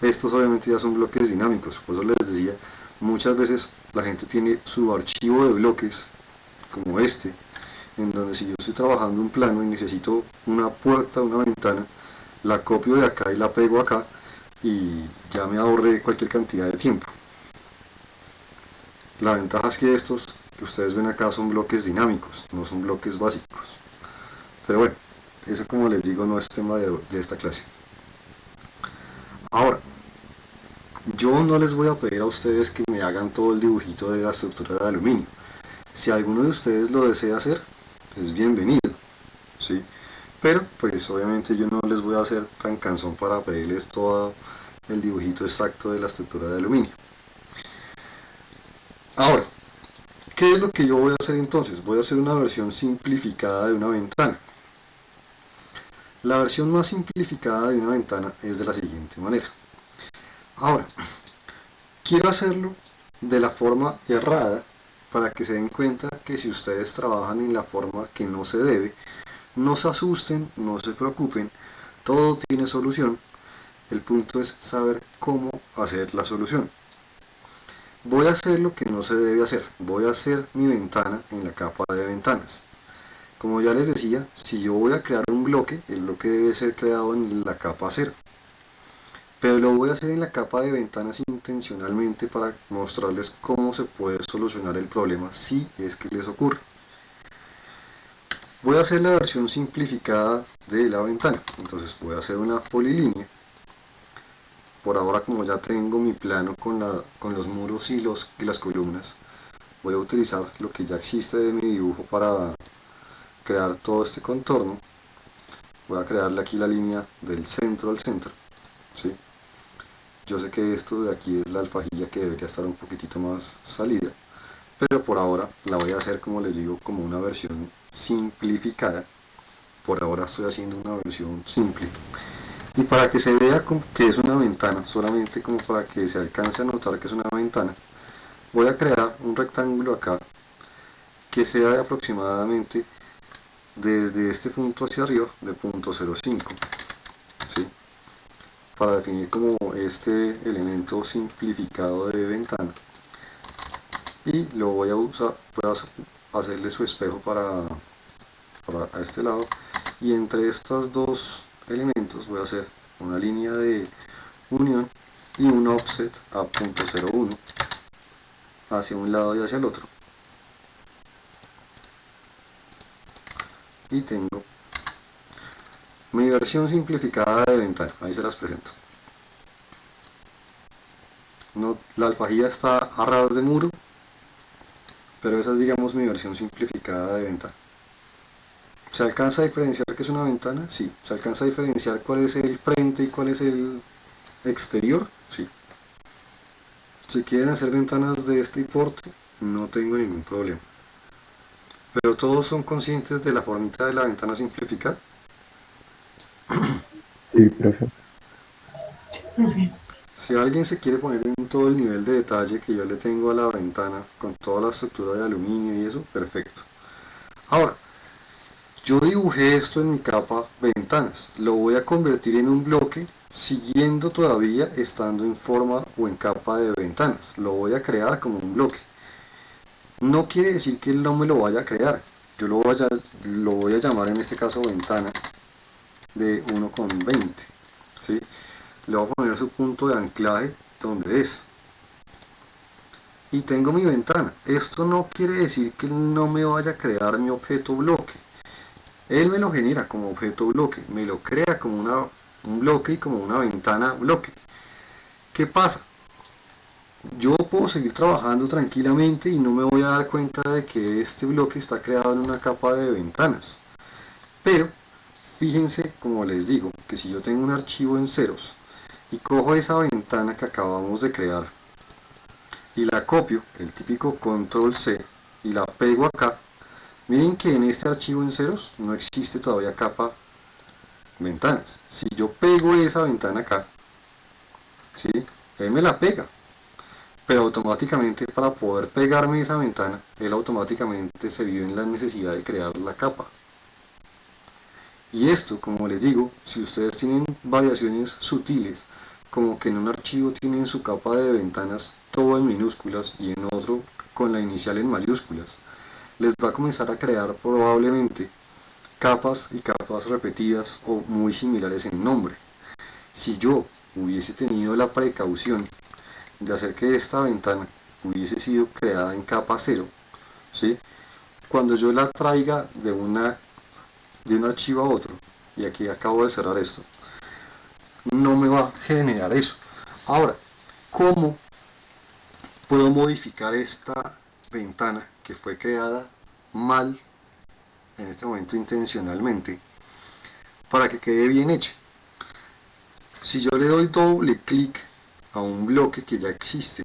S1: Estos obviamente ya son bloques dinámicos, por eso les decía, muchas veces la gente tiene su archivo de bloques, como este, en donde si yo estoy trabajando un plano y necesito una puerta, una ventana, la copio de acá y la pego acá y ya me ahorré cualquier cantidad de tiempo. La ventaja es que estos que ustedes ven acá son bloques dinámicos, no son bloques básicos. Pero bueno, eso, como les digo, no es tema de esta clase. Ahora, yo no les voy a pedir a ustedes que me hagan todo el dibujito de la estructura de aluminio. Si alguno de ustedes lo desea hacer, es bienvenido. ¿sí? Pero pues obviamente yo no les voy a hacer tan cansón para pedirles todo el dibujito exacto de la estructura de aluminio. Ahora, ¿qué es lo que yo voy a hacer entonces? Voy a hacer una versión simplificada de una ventana. La versión más simplificada de una ventana es de la siguiente manera. Ahora, quiero hacerlo de la forma errada para que se den cuenta que si ustedes trabajan en la forma que no se debe, no se asusten, no se preocupen, todo tiene solución. El punto es saber cómo hacer la solución. Voy a hacer lo que no se debe hacer. Voy a hacer mi ventana en la capa de ventanas. Como ya les decía, si yo voy a crear un bloque, el bloque debe ser creado en la capa 0. Pero lo voy a hacer en la capa de ventanas intencionalmente para mostrarles cómo se puede solucionar el problema si es que les ocurre. Voy a hacer la versión simplificada de la ventana. Entonces voy a hacer una polilínea. Por ahora, como ya tengo mi plano con los muros y las columnas, voy a utilizar lo que ya existe de mi dibujo para crear todo este contorno. Voy a crearle aquí la línea del centro al centro, ¿sí? Yo sé que esto de aquí es la alfajilla que debería estar un poquitito más salida, pero por ahora la voy a hacer, como les digo, como una versión simplificada. Por ahora estoy haciendo una versión simple. Y para que se vea que es una ventana, solamente como para que se alcance a notar que es una ventana, voy a crear un rectángulo acá que sea de aproximadamente desde este punto hacia arriba de 0.05, ¿sí? Para definir como este elemento simplificado de ventana. Y lo voy a usar, voy a hacerle su espejo para a este lado, y entre estos dos elementos voy a hacer una línea de unión y un offset a 0.01 hacia un lado y hacia el otro, y tengo mi versión simplificada de ventana. Ahí se las presento. No, la alfajilla está a ras de muro, pero esa es, digamos, mi versión simplificada de ventana. ¿Se alcanza a diferenciar que es una ventana? Sí. ¿Se alcanza a diferenciar cuál es el frente y cuál es el exterior? Sí. Si quieren hacer ventanas de este porte, no tengo ningún problema. Pero todos son conscientes de la formita de la ventana simplificada.
S6: Sí, profe.
S1: Si alguien se quiere poner en todo el nivel de detalle que yo le tengo a la ventana, con toda la estructura de aluminio y eso, perfecto. Ahora, yo dibujé esto en mi capa ventanas, lo voy a convertir en un bloque siguiendo todavía estando en forma o en capa de ventanas. Lo voy a crear como un bloque. No quiere decir que él no me lo vaya a crear. Yo lo voy a llamar en este caso ventana de 1,20, ¿sí? Le voy a poner su punto de anclaje donde es. Y tengo mi ventana. Esto no quiere decir que él no me vaya a crear mi objeto bloque. Él me lo genera como objeto bloque, me lo crea como un bloque y como una ventana bloque. ¿Qué pasa? Yo puedo seguir trabajando tranquilamente y no me voy a dar cuenta de que este bloque está creado en una capa de ventanas. Pero fíjense, como les digo, que si yo tengo un archivo en ceros y cojo esa ventana que acabamos de crear y la copio, el típico control C, y la pego acá, miren que en este archivo en ceros no existe todavía capa ventanas. Si yo pego esa ventana acá, ¿sí? Él me la pega, pero automáticamente, para poder pegarme esa ventana, él automáticamente se vio en la necesidad de crear la capa. Y esto, como les digo, si ustedes tienen variaciones sutiles, como que en un archivo tienen su capa de ventanas todo en minúsculas y en otro con la inicial en mayúsculas, les va a comenzar a crear probablemente capas y capas repetidas o muy similares en nombre. Si yo hubiese tenido la precaución de hacer que esta ventana hubiese sido creada en capa 0, ¿sí? Cuando yo la traiga de un archivo a otro, y aquí acabo de cerrar esto, no me va a generar eso. Ahora, ¿cómo puedo modificar esta ventana que fue creada mal en este momento intencionalmente para que quede bien hecha. Si yo le doy doble clic a un bloque que ya existe,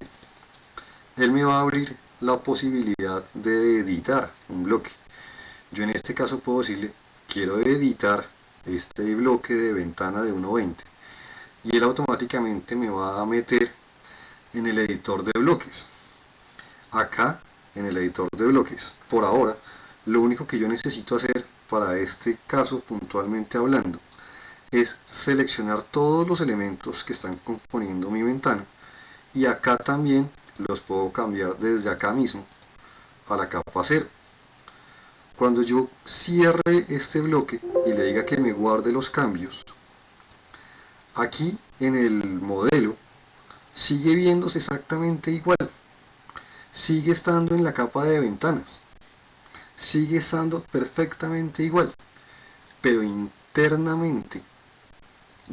S1: él me va a abrir la posibilidad de editar un bloque. Yo en este caso puedo decirle, quiero editar este bloque de ventana de 1.20 y él automáticamente me va a meter en el editor de bloques. Acá en el editor de bloques, por ahora, lo único que yo necesito hacer para este caso puntualmente hablando es seleccionar todos los elementos que están componiendo mi ventana y acá también los puedo cambiar desde acá mismo a la capa 0. Cuando yo cierre este bloque y le diga que me guarde los cambios, aquí en el modelo sigue viéndose exactamente igual, sigue estando en la capa de ventanas, sigue estando perfectamente igual, pero internamente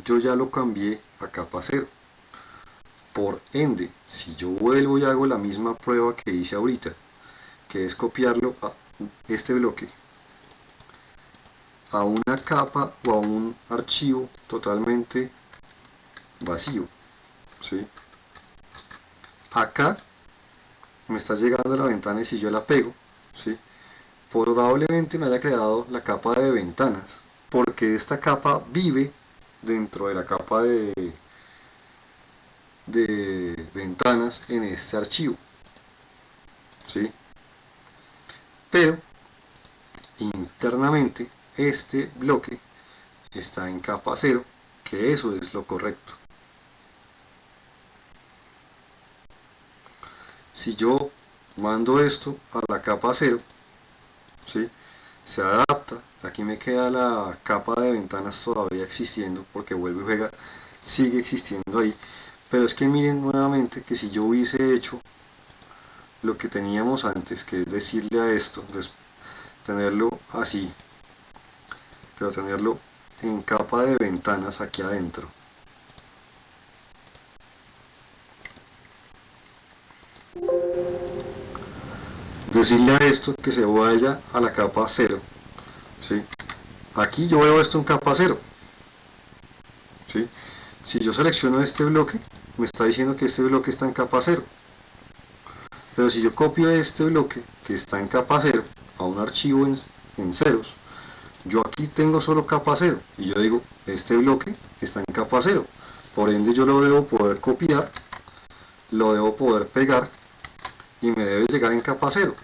S1: yo ya lo cambié a capa 0. Por ende, si yo vuelvo y hago la misma prueba que hice ahorita, que es copiarlo a este bloque a una capa o a un archivo totalmente vacío, ¿sí? Acá me está llegando la ventana y si yo la pego, ¿sí?, probablemente me haya creado la capa de ventanas, porque esta capa vive dentro de la capa de ventanas en este archivo, ¿sí? Pero internamente este bloque está en capa 0, que eso es lo correcto. Si yo mando esto a la capa 0, ¿sí?, se adapta, aquí me queda la capa de ventanas todavía existiendo, porque vuelve y juega, sigue existiendo ahí, pero es que miren nuevamente que si yo hubiese hecho lo que teníamos antes, que es decirle a esto, tenerlo así, pero tenerlo en capa de ventanas aquí adentro, decirle a esto que se vaya a la capa 0, ¿sí? Aquí yo veo esto en capa 0, ¿sí? Si yo selecciono este bloque, me está diciendo que este bloque está en capa 0, pero si yo copio este bloque que está en capa 0 a un archivo en ceros, yo aquí tengo solo capa 0 y yo digo, este bloque está en capa 0, por ende yo lo debo poder copiar, lo debo poder pegar y me debe llegar en capa 0.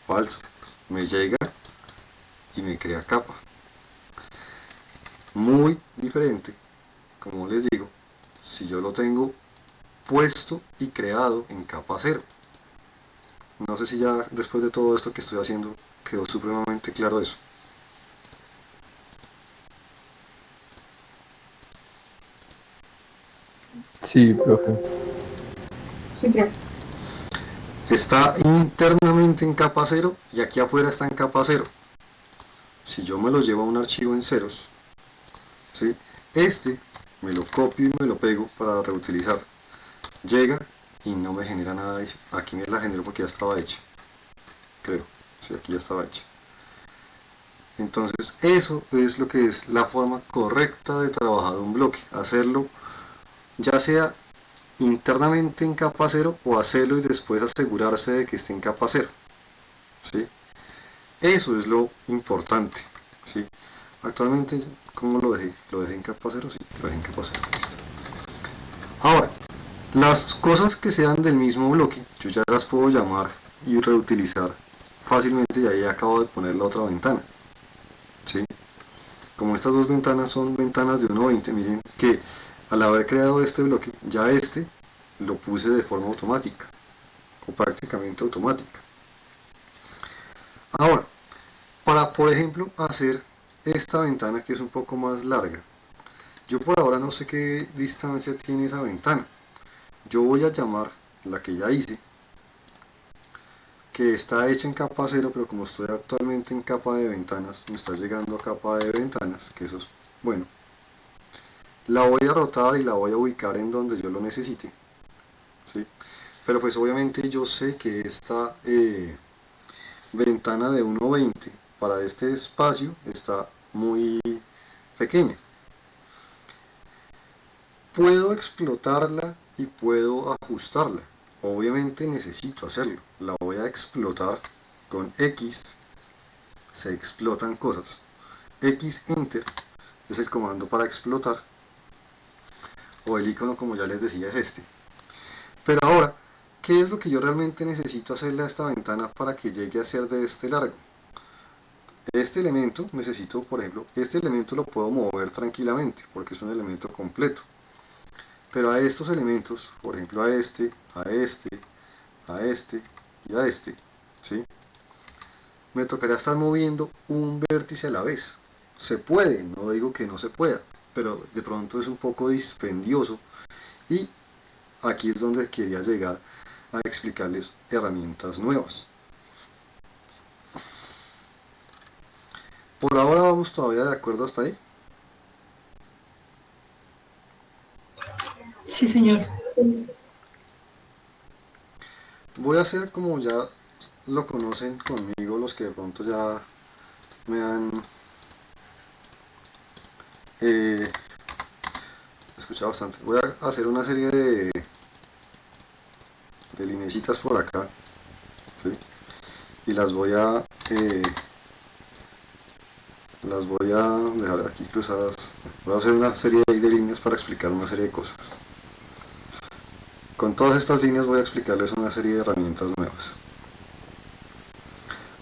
S1: Falso, me llega y me crea capa. Muy diferente, como les digo, si yo lo tengo puesto y creado en capa 0. No sé si ya después de todo esto que estoy haciendo quedó supremamente claro eso.
S6: Sí, profe.
S4: Sí, profe.
S1: Está internamente en capa 0 y aquí afuera está en capa 0. Si yo me lo llevo a un archivo en ceros, ¿sí?, este me lo copio y me lo pego para reutilizar. Llega y no me genera nada. Aquí me la genero porque ya estaba hecha, creo. Sí, aquí ya estaba hecha. Entonces eso es lo que es la forma correcta de trabajar un bloque, hacerlo ya sea internamente en capa 0 o hacerlo y después asegurarse de que esté en capa 0, ¿sí? Eso es lo importante, ¿sí? Actualmente, ¿cómo lo dejé? ¿Lo dejé en capa 0? Sí, lo dejé en capa 0. Listo. Ahora, las cosas que sean del mismo bloque, yo ya las puedo llamar y reutilizar fácilmente, y ahí acabo de poner la otra ventana, ¿sí? Como estas dos ventanas son ventanas de 1.20, miren que al haber creado este bloque, ya este lo puse de forma automática, o prácticamente automática. Ahora, para por ejemplo hacer esta ventana que es un poco más larga, yo por ahora no sé qué distancia tiene esa ventana. Yo voy a llamar la que ya hice, que está hecha en capa 0, pero como estoy actualmente en capa de ventanas, me está llegando a capa de ventanas, que eso es bueno. La voy a rotar y la voy a ubicar en donde yo lo necesite, ¿sí? Pero pues obviamente yo sé que esta ventana de 1.20 para este espacio está muy pequeña. Puedo explotarla y puedo ajustarla. Obviamente necesito hacerlo. La voy a explotar con X. Se explotan cosas. X Enter es el comando para explotar. O el icono, como ya les decía, es este. Pero ahora, ¿qué es lo que yo realmente necesito hacerle a esta ventana para que llegue a ser de este largo? Este elemento necesito, por ejemplo, este elemento lo puedo mover tranquilamente porque es un elemento completo. Pero a estos elementos, por ejemplo a este, a este, a este y a este, ¿sí? Me tocaría estar moviendo un vértice a la vez. Se puede, no digo que no se pueda, pero de pronto es un poco dispendioso y aquí es donde quería llegar a explicarles herramientas nuevas. Por ahora vamos todavía de acuerdo hasta ahí.
S2: Sí, señor.
S1: Voy a hacer como ya lo conocen conmigo, los que de pronto ya me han escuchado bastante. Voy a hacer una serie de linecitas por acá, ¿sí? Y las voy a dejar aquí cruzadas. Voy a hacer una serie de líneas para explicar una serie de cosas. Con todas estas líneas voy a explicarles una serie de herramientas nuevas.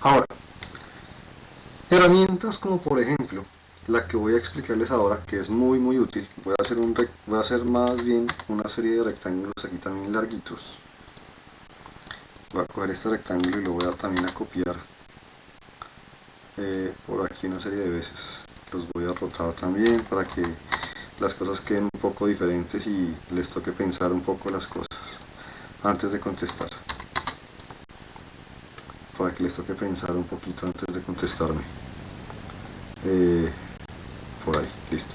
S1: Ahora, herramientas como por ejemplo la que voy a explicarles ahora, que es muy útil. Voy a hacer más bien una serie de rectángulos aquí también larguitos. Voy a coger este rectángulo y lo voy a también a copiar por aquí una serie de veces. Los voy a rotar también para que las cosas queden un poco diferentes y les toque pensar un poco las cosas antes de contestar. Para que les toque pensar un poquito antes de contestarme. Por ahí, listo.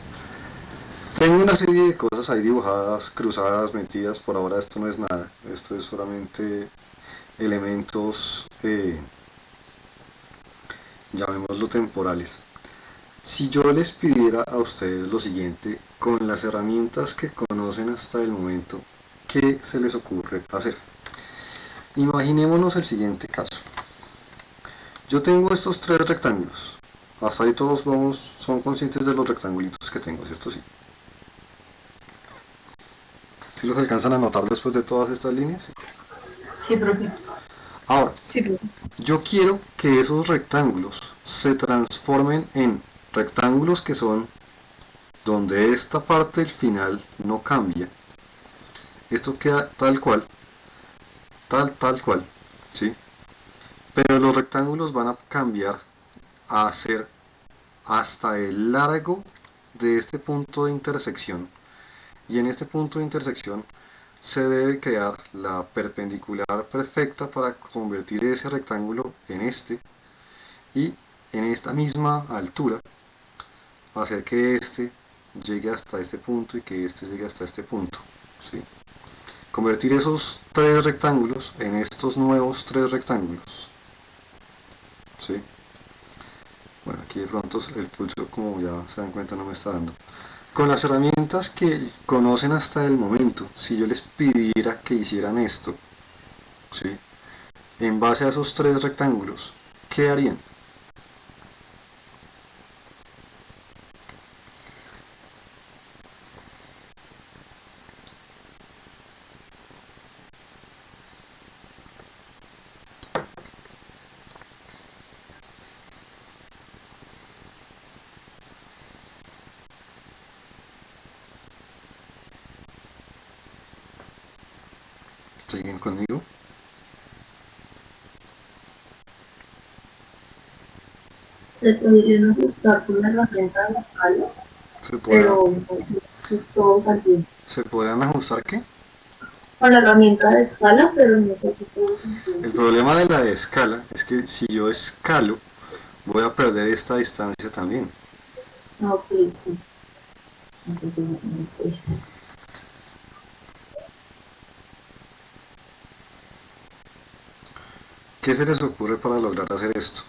S1: Tengo una serie de cosas ahí dibujadas, cruzadas, metidas. Por ahora esto no es nada. Esto es solamente elementos, llamémoslo temporales. Si yo les pidiera a ustedes lo siguiente, con las herramientas que conocen hasta el momento, ¿qué se les ocurre hacer? Imaginémonos el siguiente caso. Yo tengo estos tres rectángulos. Hasta ahí todos son conscientes de los rectangulitos que tengo, ¿cierto? Sí. ¿Sí los alcanzan a notar después de todas estas líneas?
S2: Sí, profe.
S1: Ahora,
S2: Sí, profe.
S1: yo quiero que esos rectángulos se transformen en rectángulos que son donde esta parte del final no cambia. Esto queda tal cual, tal cual, ¿sí? Pero los rectángulos van a cambiar a ser hasta el largo de este punto de intersección, y en este punto de intersección se debe crear la perpendicular perfecta para convertir ese rectángulo en este, y en esta misma altura hacer que este llegue hasta este punto y que este llegue hasta este punto, ¿sí? Convertir esos tres rectángulos en estos nuevos tres rectángulos, ¿sí? Bueno, aquí de pronto el pulso, como ya se dan cuenta, no me está dando. Con las herramientas que conocen hasta el momento, si yo les pidiera que hicieran esto, ¿sí? En base a esos tres rectángulos, ¿qué harían? ¿Siguen conmigo?
S4: Se podrían ajustar con la herramienta de escala, pero no sé si todos al tiempo.
S1: ¿Se podrán ajustar qué?
S4: Con la herramienta de escala, pero no sé si todos al tiempo.
S1: El problema de la escala es que si yo escalo, voy a perder esta distancia también.
S4: Ok, sí. Entonces, no sé.
S1: ¿Qué se les ocurre para lograr hacer esto?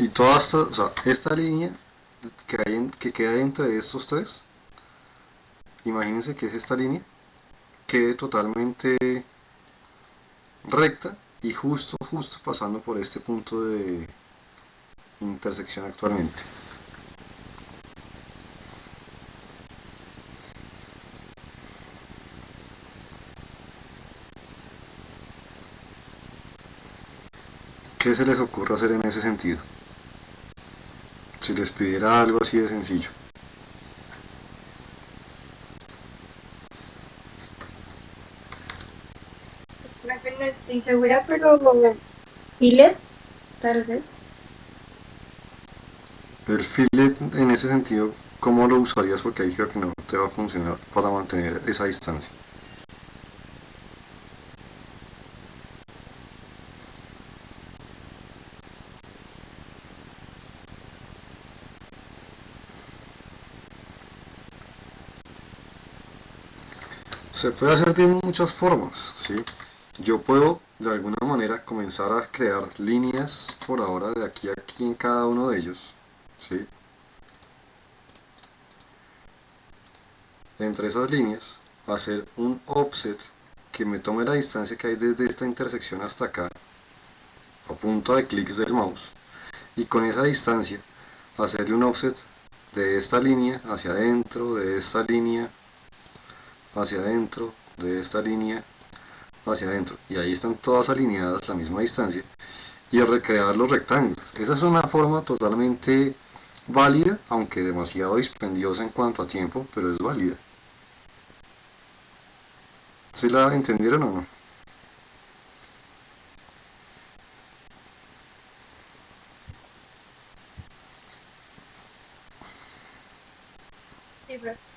S1: Y toda esta, o sea, esta línea que queda entre estos tres, imagínense que es esta línea, quede totalmente recta y justo pasando por este punto de intersección actualmente. ¿Qué se les ocurre hacer en ese sentido? Si les pidiera algo así de sencillo.
S3: Creo que no estoy segura, pero filler, tal vez.
S1: El fillet en ese sentido, ¿cómo lo usarías? Porque ahí creo que no te va a funcionar para mantener esa distancia. Se puede hacer de muchas formas, ¿sí? Yo puedo de alguna manera comenzar a crear líneas por ahora de aquí a aquí en cada uno de ellos, ¿sí? Entre esas líneas, hacer un offset que me tome la distancia que hay desde esta intersección hasta acá, a punta de clics del mouse, y con esa distancia hacerle un offset de esta línea hacia adentro, de esta línea hacia adentro, de esta línea hacia adentro, y ahí están todas alineadas a la misma distancia, y recrear los rectángulos. Esa es una forma totalmente válida, aunque demasiado dispendiosa en cuanto a tiempo, pero es válida. ¿Sí la entendieron o no?
S3: Sí, profe.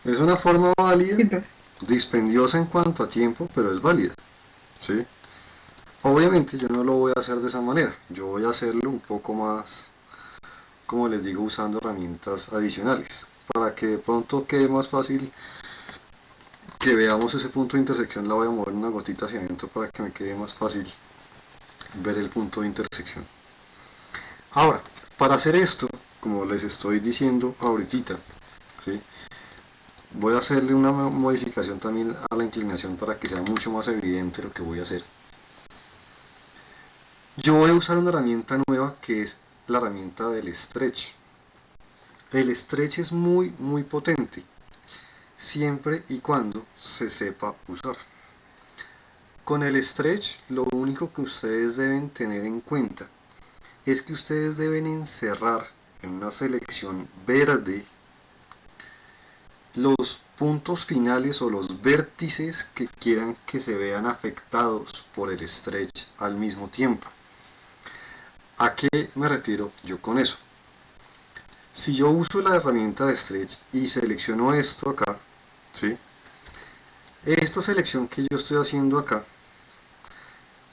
S1: Es una forma válida,
S2: Sí, profe.
S1: dispendiosa en cuanto a tiempo, pero es válida, ¿sí? Obviamente yo no lo voy a hacer de esa manera, yo voy a hacerlo un poco más, como les digo, usando herramientas adicionales, para que de pronto quede más fácil que veamos ese punto de intersección. La voy a mover una gotita hacia adentro para que me quede más fácil ver el punto de intersección. Ahora, para hacer esto, como les estoy diciendo ahorita, ¿sí? Voy a hacerle una modificación también a la inclinación para que sea mucho más evidente lo que voy a hacer. Yo voy a usar una herramienta nueva que es la herramienta del stretch. El stretch es muy potente, siempre y cuando se sepa usar. Con el stretch, lo único que ustedes deben tener en cuenta es que ustedes deben encerrar en una selección verde los puntos finales o los vértices que quieran que se vean afectados por el stretch al mismo tiempo. ¿A qué me refiero yo con eso? Si yo uso la herramienta de stretch y selecciono esto acá, ¿sí? Esta selección que yo estoy haciendo acá,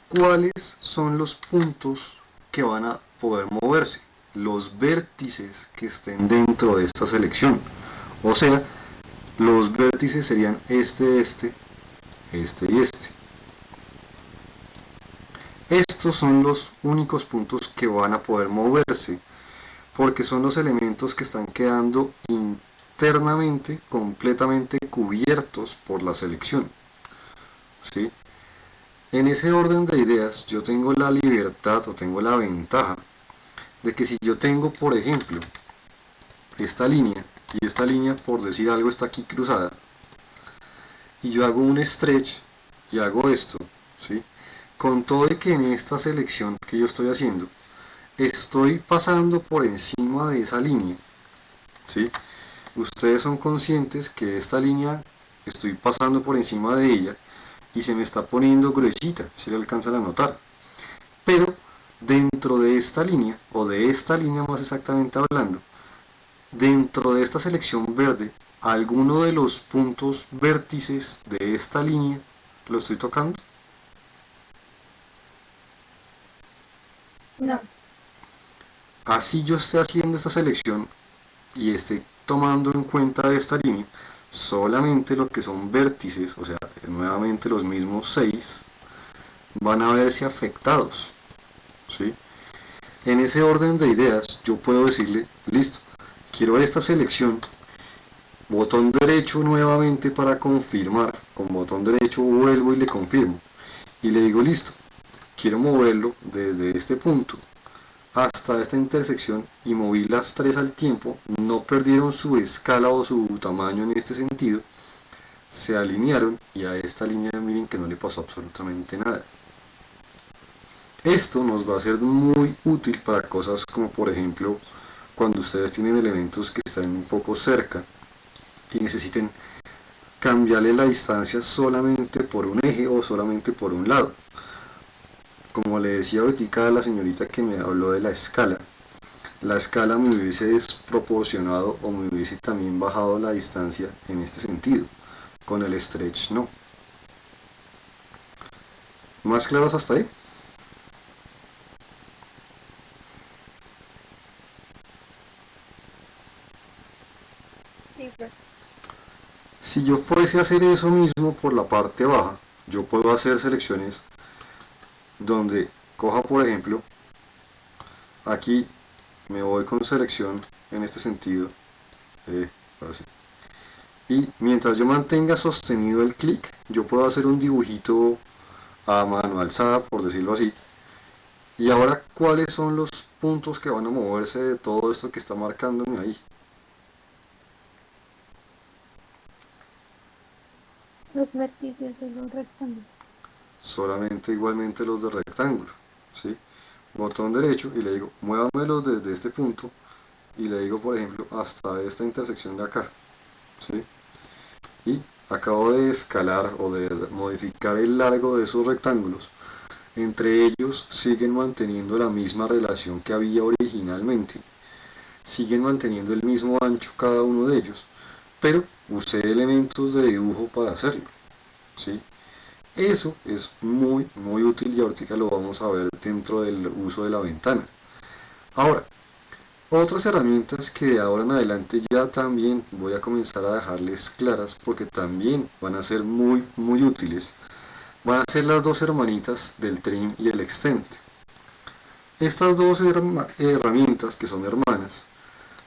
S1: ¿cuáles son los puntos que van a poder moverse? Los vértices que estén dentro de esta selección. O sea, los vértices serían este y este. Estos son los únicos puntos que van a poder moverse, porque son los elementos que están quedando internamente completamente cubiertos por la selección, ¿sí? En ese orden de ideas, yo tengo la libertad o tengo la ventaja de que si yo tengo, por ejemplo, esta línea, y esta línea, por decir algo, está aquí cruzada, y yo hago un stretch y hago esto, ¿sí? Con todo y que en esta selección que yo estoy haciendo, estoy pasando por encima de esa línea, ¿sí? Ustedes son conscientes que esta línea estoy pasando por encima de ella y se me está poniendo gruesita, si lo alcanzan a notar. Pero dentro de esta línea, o de esta línea más exactamente hablando, dentro de esta selección verde, alguno de los puntos vértices de esta línea lo estoy tocando.
S3: No.
S1: Así yo esté haciendo esta selección y esté tomando en cuenta esta línea, solamente lo que son vértices, o sea, nuevamente los mismos 6, van a verse afectados, ¿sí? En ese orden de ideas yo puedo decirle, listo, quiero esta selección, botón derecho nuevamente para confirmar, con botón derecho vuelvo y le confirmo, y le digo listo, quiero moverlo desde este punto hasta esta intersección y moví las tres al tiempo, no perdieron su escala o su tamaño en este sentido, se alinearon y a esta línea miren que no le pasó absolutamente nada. Esto nos va a ser muy útil para cosas como por ejemplo cuando ustedes tienen elementos que están un poco cerca y necesiten cambiarle la distancia solamente por un eje o solamente por un lado. Como le decía ahorita a la señorita que me habló de la escala me hubiese desproporcionado o me hubiese también bajado la distancia en este sentido, con el stretch no. ¿Más claros hasta ahí?
S5: Sí, profe.
S1: Si yo fuese a hacer eso mismo por la parte baja, yo puedo hacer selecciones donde coja por ejemplo, aquí me voy con selección en este sentido, así. Y mientras yo mantenga sostenido el clic, yo puedo hacer un dibujito a mano alzada, por decirlo así. Y ahora, ¿cuáles son los puntos que van a moverse de todo esto que está marcándome ahí?
S5: Los vértices de los rectángulos.
S1: Solamente igualmente los de rectángulo, ¿sí? Botón derecho y le digo, muévamelos desde este punto y le digo, por ejemplo, hasta esta intersección de acá, ¿sí? Y acabo de escalar o de modificar el largo de esos rectángulos. Entre ellos siguen manteniendo la misma relación que había originalmente. Siguen manteniendo el mismo ancho cada uno de ellos, pero usé elementos de dibujo para hacerlo, ¿sí? Eso es muy útil y ahorita lo vamos a ver dentro del uso de la ventana. Ahora, otras herramientas que de ahora en adelante ya también voy a comenzar a dejarles claras porque también van a ser muy útiles. Van a ser las dos hermanitas del trim y el extend. Estas dos herramientas que son hermanas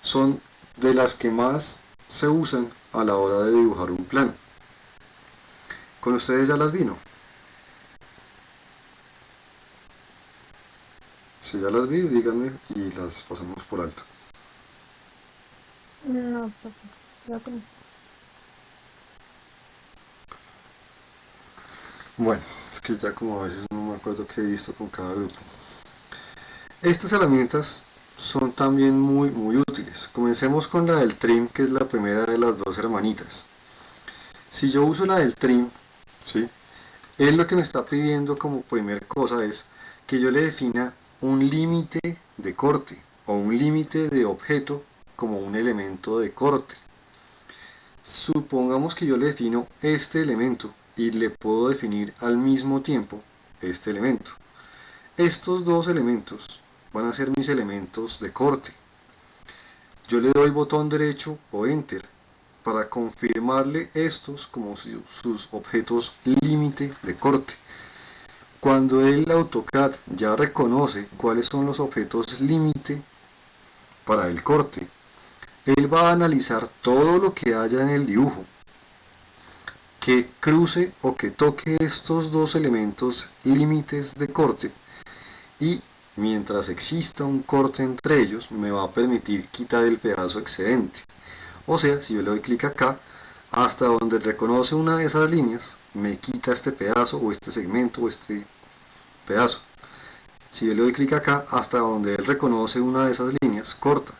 S1: son de las que más se usan a la hora de dibujar un plano. ¿Con ustedes ya las vino? Si ya las vi, díganme y las pasamos por alto.
S5: No, profe. Creo que no.
S1: Bueno, es que ya como a veces no me acuerdo qué he visto con cada grupo. Estas herramientas son también muy útiles. Comencemos con la del trim, que es la primera de las dos hermanitas. Si yo uso la del trim, ¿sí? Él lo que me está pidiendo como primer cosa es que yo le defina un límite de corte o un límite de objeto como un elemento de corte. Supongamos que yo le defino este elemento y le puedo definir al mismo tiempo este elemento. Estos dos elementos van a ser mis elementos de corte. Yo le doy botón derecho o enter para confirmarle estos como sus objetos límite de corte. Cuando el AutoCAD ya reconoce cuáles son los objetos límite para el corte, él va a analizar todo lo que haya en el dibujo que cruce o que toque estos dos elementos límites de corte, y mientras exista un corte entre ellos me va a permitir quitar el pedazo excedente. O sea, si yo le doy clic acá, hasta donde reconoce una de esas líneas me quita este pedazo o este segmento o este pedazo. Si yo le doy clic acá, hasta donde él reconoce una de esas líneas, corta.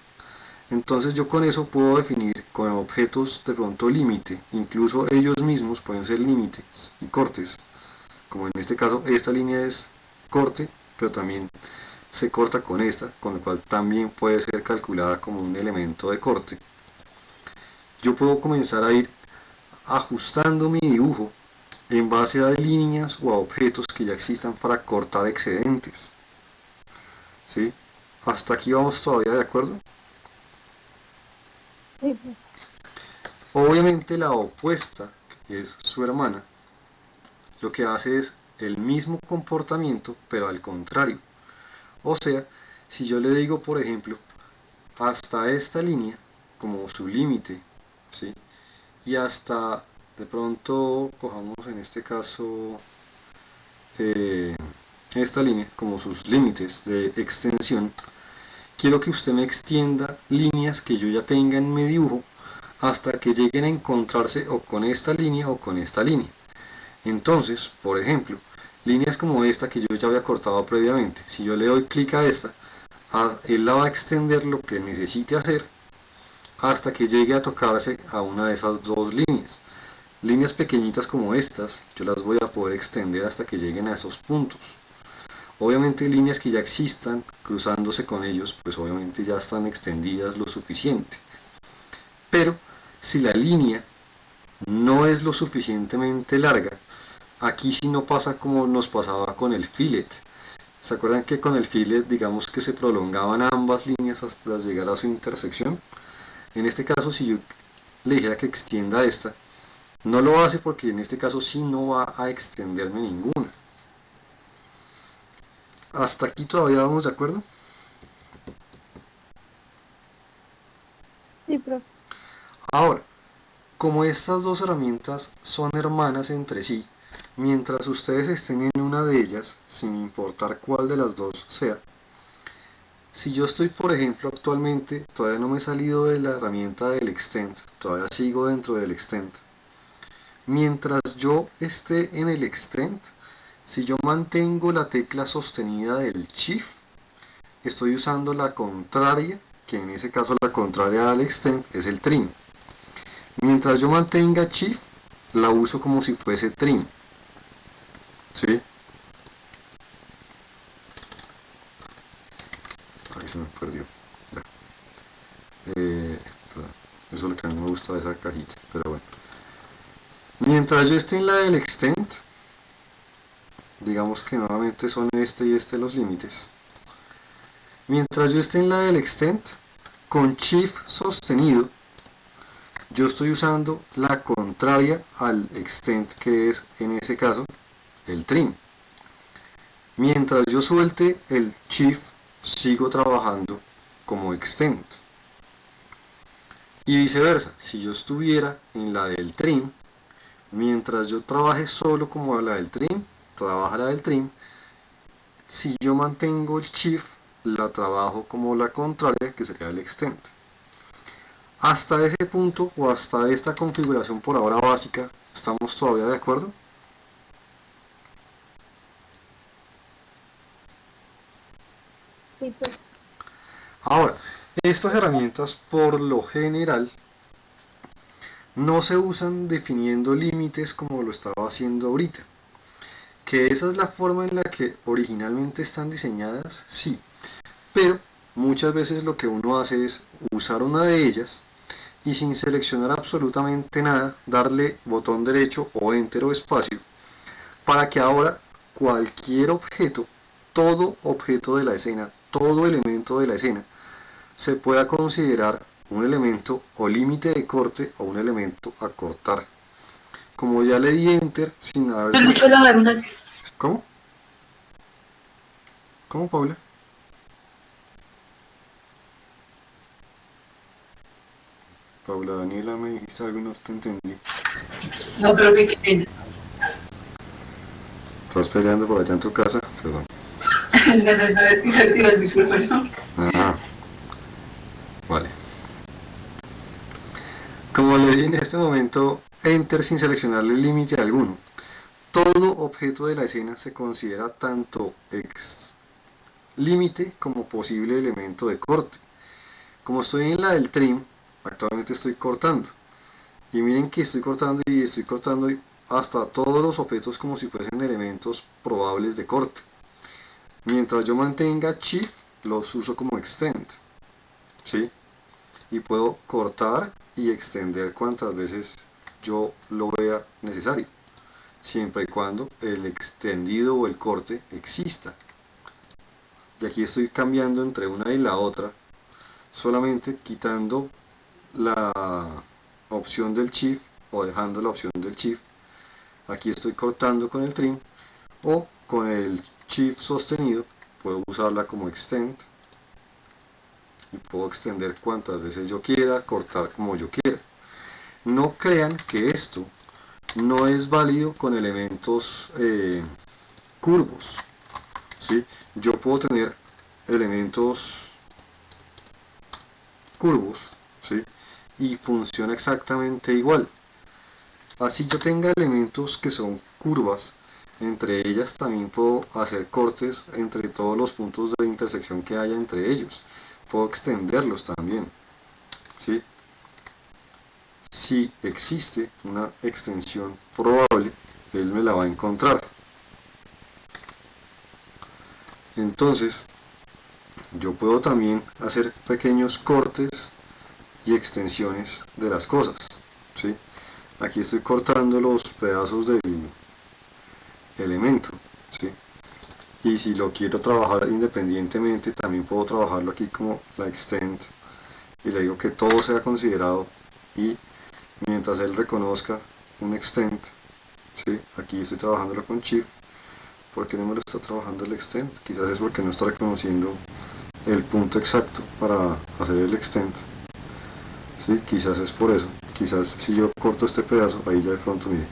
S1: Entonces yo con eso puedo definir con objetos de pronto límite, incluso ellos mismos pueden ser límites y cortes, como en este caso esta línea es corte, pero también se corta con esta, con lo cual también puede ser calculada como un elemento de corte. Yo puedo comenzar a ir ajustando mi dibujo en base a líneas o a objetos que ya existan para cortar excedentes, ¿sí? ¿Hasta aquí vamos todavía de acuerdo?
S5: Sí, profe.
S1: Obviamente la opuesta, que es su hermana, lo que hace es el mismo comportamiento pero al contrario. O sea, Si yo le digo, por ejemplo, hasta esta línea como su límite, ¿sí? Y hasta, de pronto, cojamos en este caso esta línea como sus límites de extensión, quiero que usted me extienda líneas que yo ya tenga en mi dibujo hasta que lleguen a encontrarse o con esta línea o con esta línea. Entonces, por ejemplo, líneas como esta que yo ya había cortado previamente, si yo le doy clic a esta, él la va a extender lo que necesite hacer hasta que llegue a tocarse a una de esas dos líneas. Líneas pequeñitas como estas, yo las voy a poder extender hasta que lleguen a esos puntos. Obviamente líneas que ya existan, cruzándose con ellos, pues obviamente ya están extendidas lo suficiente. Pero si la línea no es lo suficientemente larga, aquí sí no pasa como nos pasaba con el fillet. ¿Se acuerdan que con el fillet, digamos que se prolongaban ambas líneas hasta llegar a su intersección? En este caso, si yo le dijera que extienda esta, no lo hace porque en este caso sí no va a extenderme ninguna. ¿Hasta aquí todavía vamos de acuerdo?
S5: Sí, profe.
S1: Ahora, como estas dos herramientas son hermanas entre sí, mientras ustedes estén en una de ellas, sin importar cuál de las dos sea, si yo estoy, por ejemplo, actualmente, todavía no me he salido de la herramienta del extend, todavía sigo dentro del extend. Mientras yo esté en el extend, si yo mantengo la tecla sostenida del shift, estoy usando la contraria, que en ese caso la contraria al extend es el trim. Mientras yo mantenga shift, la uso como si fuese trim. ¿Sí? Ahí se me perdió. Ya. Eso es lo que a mí me gusta de esa cajita, pero bueno. Mientras yo esté en la del extend, digamos que nuevamente son este y este los límites. Mientras yo esté en la del extend, con shift sostenido, yo estoy usando la contraria al extend, que es en ese caso el trim. Mientras yo suelte el shift, sigo trabajando como extend. Y viceversa, si yo estuviera en la del trim, mientras yo trabaje solo como la del trim, trabaja la del trim. Si yo mantengo el shift, la trabajo como la contraria, que sería el extend. Hasta ese punto o hasta esta configuración por ahora básica, ¿estamos todavía de acuerdo?
S5: Sí, profe.
S1: Ahora, estas herramientas por lo general no se usan definiendo límites como lo estaba haciendo ahorita. Que esa es la forma en la que originalmente están diseñadas, sí. Pero muchas veces lo que uno hace es usar una de ellas y sin seleccionar absolutamente nada, darle botón derecho o enter o espacio para que ahora cualquier objeto, todo objeto de la escena, todo elemento de la escena, se pueda considerar un elemento o límite de corte o un elemento a cortar. Como ya le di enter sin haber...
S2: No escucho la unas.
S1: ¿Cómo? ¿Cómo, Paula? Paula Daniela, me dijiste algo y no te entendí.
S2: No, pero que
S1: ¿Estás peleando por allá en tu casa? Perdón.
S2: no, es que se activa el micrófono.
S1: Ah, vale. Como le di en este momento, enter sin seleccionarle límite alguno. Todo objeto de la escena se considera tanto límite como posible elemento de corte. Como estoy en la del trim, actualmente estoy cortando. Y miren que estoy cortando hasta todos los objetos como si fuesen elementos probables de corte. Mientras yo mantenga shift, los uso como extend. ¿Sí? Y puedo cortar y extender cuantas veces yo lo vea necesario, siempre y cuando el extendido o el corte exista. Y aquí estoy cambiando entre una y la otra, solamente quitando la opción del shift o dejando la opción del shift. Aquí estoy cortando con el trim o con el shift sostenido, puedo usarla como extend y puedo extender cuantas veces yo quiera, cortar como yo quiera. No crean que esto no es válido con elementos curvos, ¿sí? Yo puedo tener elementos curvos, ¿sí? Y funciona exactamente igual. Así yo tenga elementos que son curvas, entre ellas también puedo hacer cortes entre todos los puntos de intersección que haya entre ellos. Puedo extenderlos también, ¿sí? Si existe una extensión probable, él me la va a encontrar. Entonces, yo puedo también hacer pequeños cortes y extensiones de las cosas, ¿sí? Aquí estoy cortando los pedazos del elemento, ¿sí? Y si lo quiero trabajar independientemente, también puedo trabajarlo aquí como la extend y le digo que todo sea considerado, y mientras él reconozca un extend, ¿sí? Aquí estoy trabajándolo con shift. ¿Por qué no me lo está trabajando el extend? Quizás es porque no está reconociendo el punto exacto para hacer el extend, ¿sí? Quizás es por eso. Quizás si yo corto este pedazo, ahí ya de pronto, mire,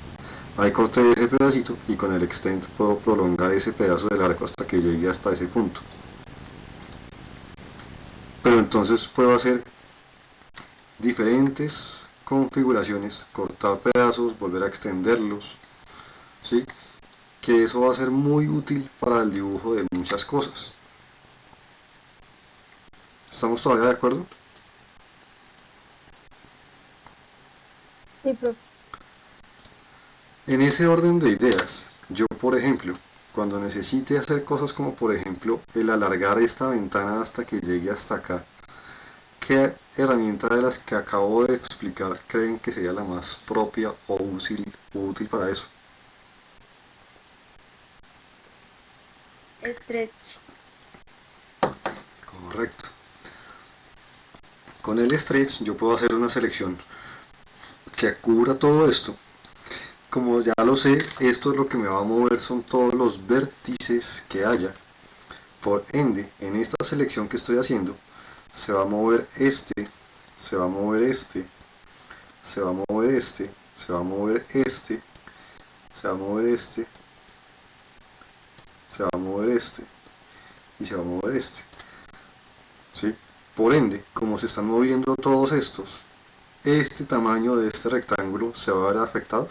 S1: ahí corté ese pedacito y con el extend puedo prolongar ese pedazo del arco hasta que llegue hasta ese punto. Pero entonces puedo hacer diferentes configuraciones, cortar pedazos, volver a extenderlos, ¿sí? Que eso va a ser muy útil para el dibujo de muchas cosas. ¿Estamos todavía de acuerdo?
S5: Sí, profe.
S1: En ese orden de ideas, yo por ejemplo, cuando necesite hacer cosas como por ejemplo el alargar esta ventana hasta que llegue hasta acá, ¿qué herramienta de las que acabo de explicar creen que sería la más propia o útil para eso?
S3: Stretch.
S1: Correcto. Con el stretch yo puedo hacer una selección que cubra todo esto. Como ya lo sé, esto es lo que me va a mover, son todos los vértices que haya. Por ende, en esta selección que estoy haciendo, se va a mover este, se va a mover este, se va a mover este, se va a mover este, se va a mover este, se va a mover este y se va a mover este, ¿sí? Por ende, como se están moviendo todos estos, este tamaño de este rectángulo se va a ver afectado.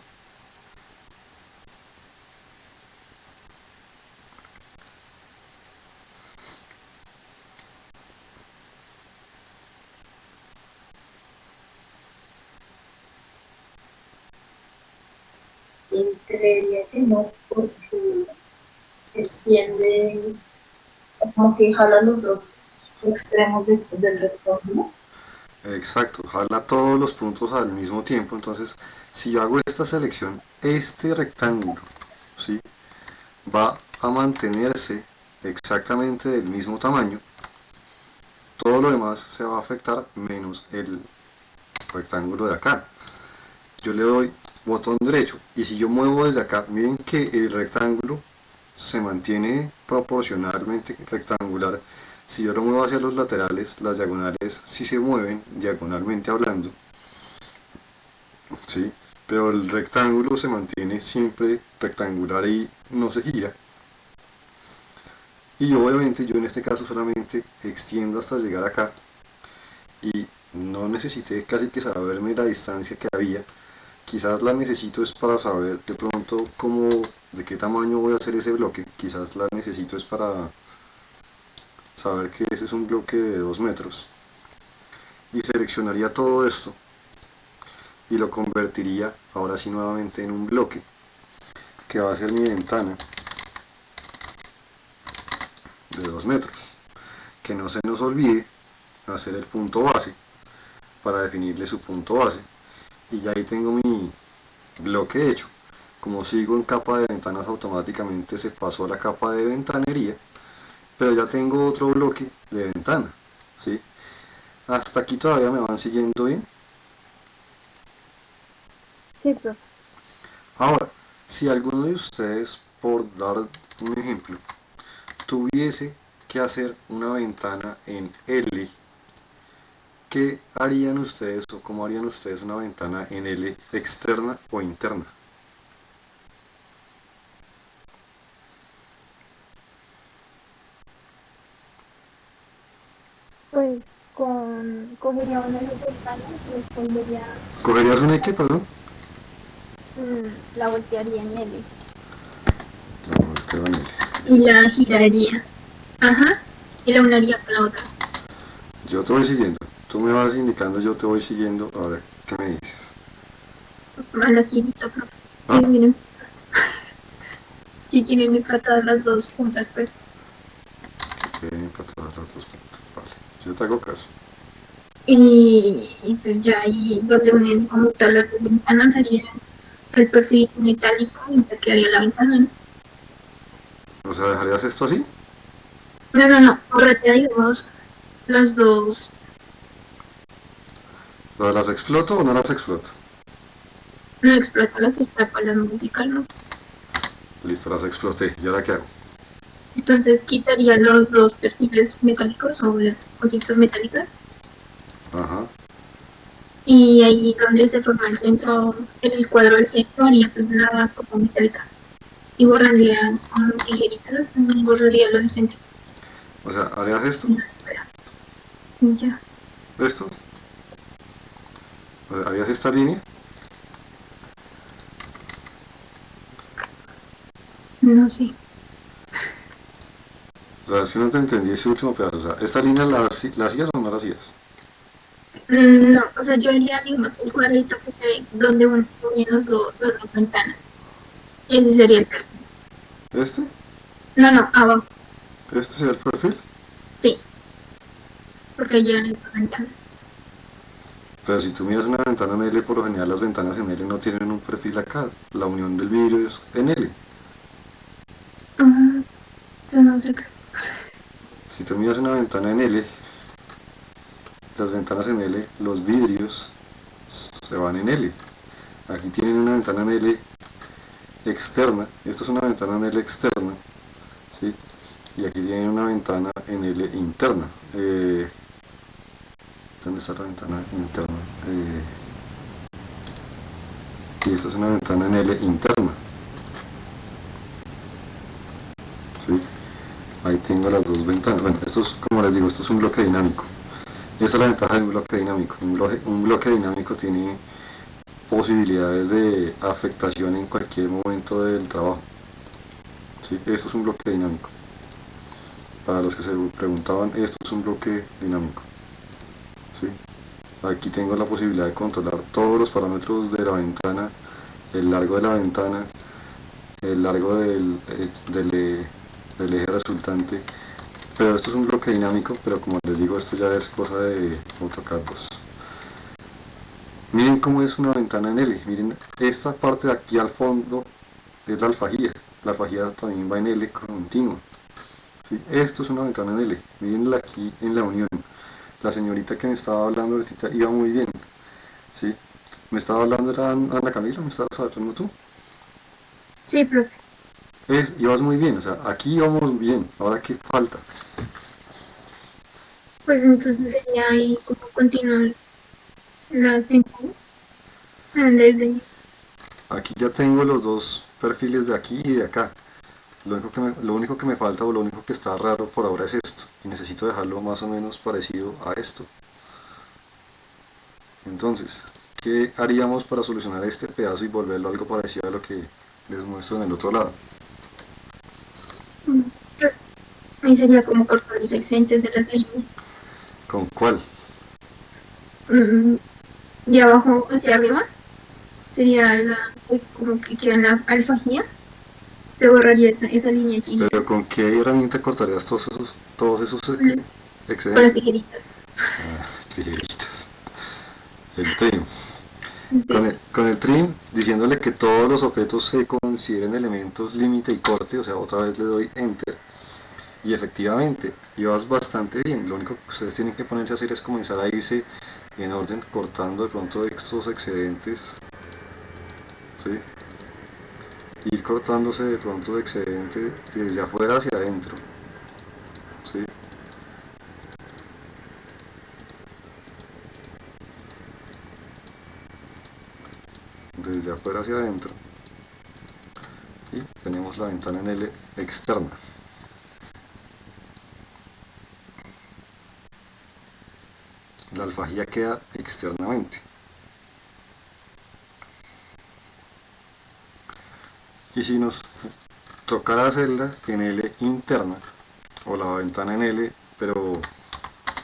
S4: Y creería que no, porque extiende, como que jala los dos extremos del rectángulo.
S1: Exacto, jala todos los puntos al mismo tiempo. Entonces, si yo hago esta selección, este rectángulo, ¿sí?, va a mantenerse exactamente del mismo tamaño. Todo lo demás se va a afectar menos el rectángulo de acá. Yo le doy botón derecho y si yo muevo desde acá, miren que el rectángulo se mantiene proporcionalmente rectangular. Si yo lo muevo hacia los laterales, las diagonales sí se mueven diagonalmente hablando, ¿sí? Pero el rectángulo se mantiene siempre rectangular y no se gira. Y obviamente yo en este caso solamente extiendo hasta llegar acá y no necesité casi que saberme la distancia que había. Quizás la necesito es para saber de pronto cómo, de qué tamaño voy a hacer ese bloque. Quizás la necesito es para saber que ese es un bloque de 2 metros. Y seleccionaría todo esto y lo convertiría ahora sí nuevamente en un bloque que va a ser mi ventana de 2 metros. Que no se nos olvide hacer el punto base para definirle su punto base. Y ya ahí tengo mi bloque hecho. Como sigo en capa de ventanas, automáticamente se pasó a la capa de ventanería, pero ya tengo otro bloque de ventana, ¿sí? Hasta aquí todavía me van siguiendo bien.
S5: Sí, profe.
S1: Ahora, si alguno de ustedes, por dar un ejemplo, tuviese que hacer una ventana en L, ¿qué harían ustedes o cómo harían ustedes una ventana en L externa o interna?
S5: Pues cogería una de las ventanas y después vería,
S1: ¿Cogerías un X, perdón?
S5: la voltearía en L.
S1: No, este va en L.
S2: Y la giraría. Ajá. Y la uniría con la otra.
S1: Yo te voy siguiendo. Tú me vas indicando, yo te voy siguiendo. A ver, ¿qué me dices?
S2: A la esquinita, profe.
S1: Ah.
S2: Y miren. Y tienen empatadas las dos puntas, pues.
S1: Ok, empatadas las dos puntas. Vale, yo te hago caso.
S2: Y pues ya ahí donde unen como todas las dos ventanas haría el perfil metálico y ya quedaría la ventana, ¿no?
S1: O sea, ¿dejarías esto así?
S2: No. Borraría, digamos, las dos.
S1: ¿Las exploto o no las exploto?
S2: No exploto las que para las modificar, ¿no?
S1: Listo, las exploté. ¿Y ahora qué hago?
S2: Entonces quitaría los dos perfiles metálicos o las cositas metálicas.
S1: Ajá.
S2: Y ahí donde se forma el centro, en el cuadro del centro, haría pues la copa metálica. Y borraría con tijeritas, borraría lo del centro.
S1: O sea, ¿harías esto?
S2: Y ya.
S1: ¿Esto? O sea, ¿harías esta línea?
S2: No sé.
S1: O sea, si no te entendí ese último pedazo. O sea, ¿esta línea la hacías o no la hacías?
S2: No, o sea, yo haría, digamos, el cuadrito que se ve donde unen las dos ventanas. Ese sería el perfil.
S1: ¿Este?
S2: No, abajo,
S1: ¿Este sería el perfil?
S2: sí, porque ya las dos ventanas.
S1: Pero si tú miras una ventana en L, por lo general las ventanas en L no tienen un perfil acá. La unión del vidrio es en L.
S2: Yo no sé qué.
S1: Si tú miras una ventana en L, las ventanas en L, los vidrios se van en L. Aquí tienen una ventana en L externa. Esta es una ventana en L externa. ¿Sí? Y aquí tienen una ventana en L interna. ¿Dónde está la ventana interna? Y esta es una ventana en L interna. ¿Sí? Ahí tengo las dos ventanas. Bueno, esto es, como les digo, esto es un bloque dinámico. Y esa es la ventaja de un bloque dinámico. Un bloque dinámico tiene posibilidades de afectación en cualquier momento del trabajo. ¿Sí? Esto es un bloque dinámico. Para los que se preguntaban, esto es un bloque dinámico. ¿Sí? Aquí tengo la posibilidad de controlar todos los parámetros de la ventana, el largo de la ventana, el largo del eje resultante. Pero esto es un bloque dinámico, pero como les digo, esto ya es cosa de AutoCAD 2. Miren cómo es una ventana en L. Miren, esta parte de aquí al fondo es la alfajía. La alfajía también va en L continuo. ¿Sí? Esto es una ventana en L. Mirenla aquí en la unión. La señorita que me estaba hablando ahorita iba muy bien. ¿Sí? Me estaba hablando era Ana Camila, me estabas hablando tú.
S2: Sí, profe.
S1: Ibas muy bien, o sea, aquí íbamos bien. Ahora qué falta.
S2: Pues entonces sería ahí como continuar las ventanas. Desde
S1: Aquí ya tengo los dos perfiles de aquí y de acá. Lo único que me falta o lo único que está raro por ahora es esto. Y necesito dejarlo más o menos parecido a esto. Entonces, ¿qué haríamos para solucionar este pedazo y volverlo algo parecido a lo que les muestro en el otro lado?
S2: pues ahí sería como cortar los excedentes de las líneas.
S1: ¿Con cuál?
S2: De abajo hacia arriba sería como que queda en la alfajía. Se borraría esa línea chiquita
S1: ¿Pero con qué herramienta cortarías todos esos
S2: con las
S1: excedentes?
S2: tijeritas.
S1: Tijeritas. El trim.
S2: Sí.
S1: Con el trim, diciéndole que todos los objetos se consideren elementos límite y corte, o sea, otra vez le doy enter. Y efectivamente, ibas bastante bien. Lo único que ustedes tienen que ponerse a hacer es comenzar a irse en orden, cortando de pronto estos excedentes. ¿Sí? Ir cortándose de pronto de excedente desde afuera hacia adentro. ¿Sí? desde afuera hacia adentro y tenemos la ventana en L externa. La alfajía queda externamente. Y si nos tocara hacerla en L interna, o la ventana en L, pero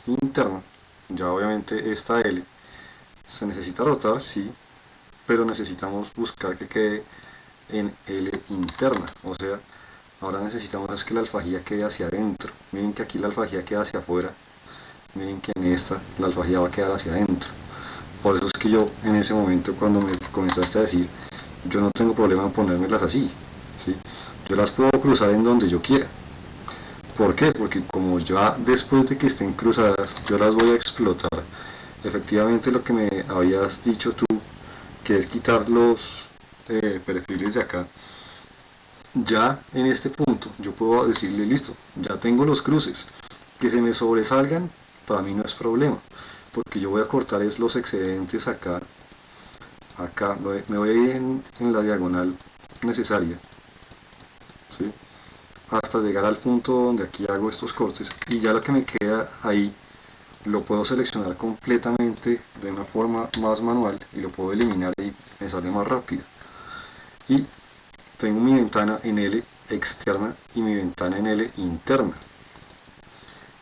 S1: interna, ya obviamente esta L se necesita rotar, sí, pero necesitamos buscar que quede en L interna, o sea, ahora necesitamos es que la alfajía quede hacia adentro. Miren que aquí la alfajía queda hacia afuera, miren que en esta la alfajía va a quedar hacia adentro. Por eso es que yo en ese momento, cuando me comenzaste a decir, yo no tengo problema en ponérmelas así, ¿sí? Yo las puedo cruzar en donde yo quiera. ¿Por qué? Porque como ya después de que estén cruzadas, yo las voy a explotar. Efectivamente lo que me habías dicho tú, que es quitar los perfiles de acá, ya en este punto yo puedo decirle, listo, ya tengo los cruces, que se me sobresalgan, para mí no es problema, porque yo voy a cortar es los excedentes acá, me voy a ir en la diagonal necesaria, ¿sí? Hasta llegar al punto donde aquí hago estos cortes, y ya lo que me queda ahí lo puedo seleccionar completamente de una forma más manual y lo puedo eliminar y me sale más rápido. Y tengo mi ventana en L externa y mi ventana en L interna,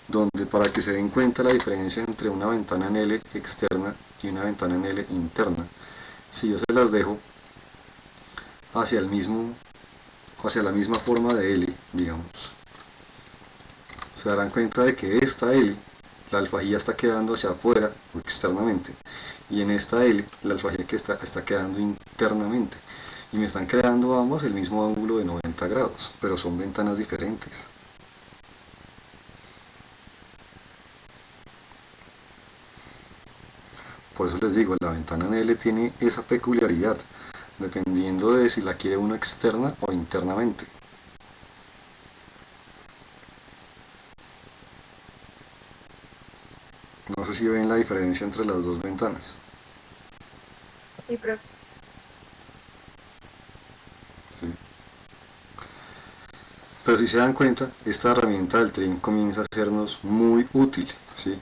S1: donde para que se den cuenta la diferencia entre una ventana en L externa y una ventana en L interna, si yo se las dejo hacia la misma forma de L, digamos, se darán cuenta de que esta L, la alfajía está quedando hacia afuera o externamente, y en esta L la alfajía que está quedando internamente, y me están creando ambos el mismo ángulo de 90 grados, pero son ventanas diferentes. Por eso les digo, la ventana en L tiene esa peculiaridad, dependiendo de si la quiere uno externa o internamente. No sé si ven la diferencia entre las dos ventanas.
S3: Sí, profe.
S1: ¿Sí? Pero si se dan cuenta, esta herramienta del trim comienza a sernos muy útil, ¿sí?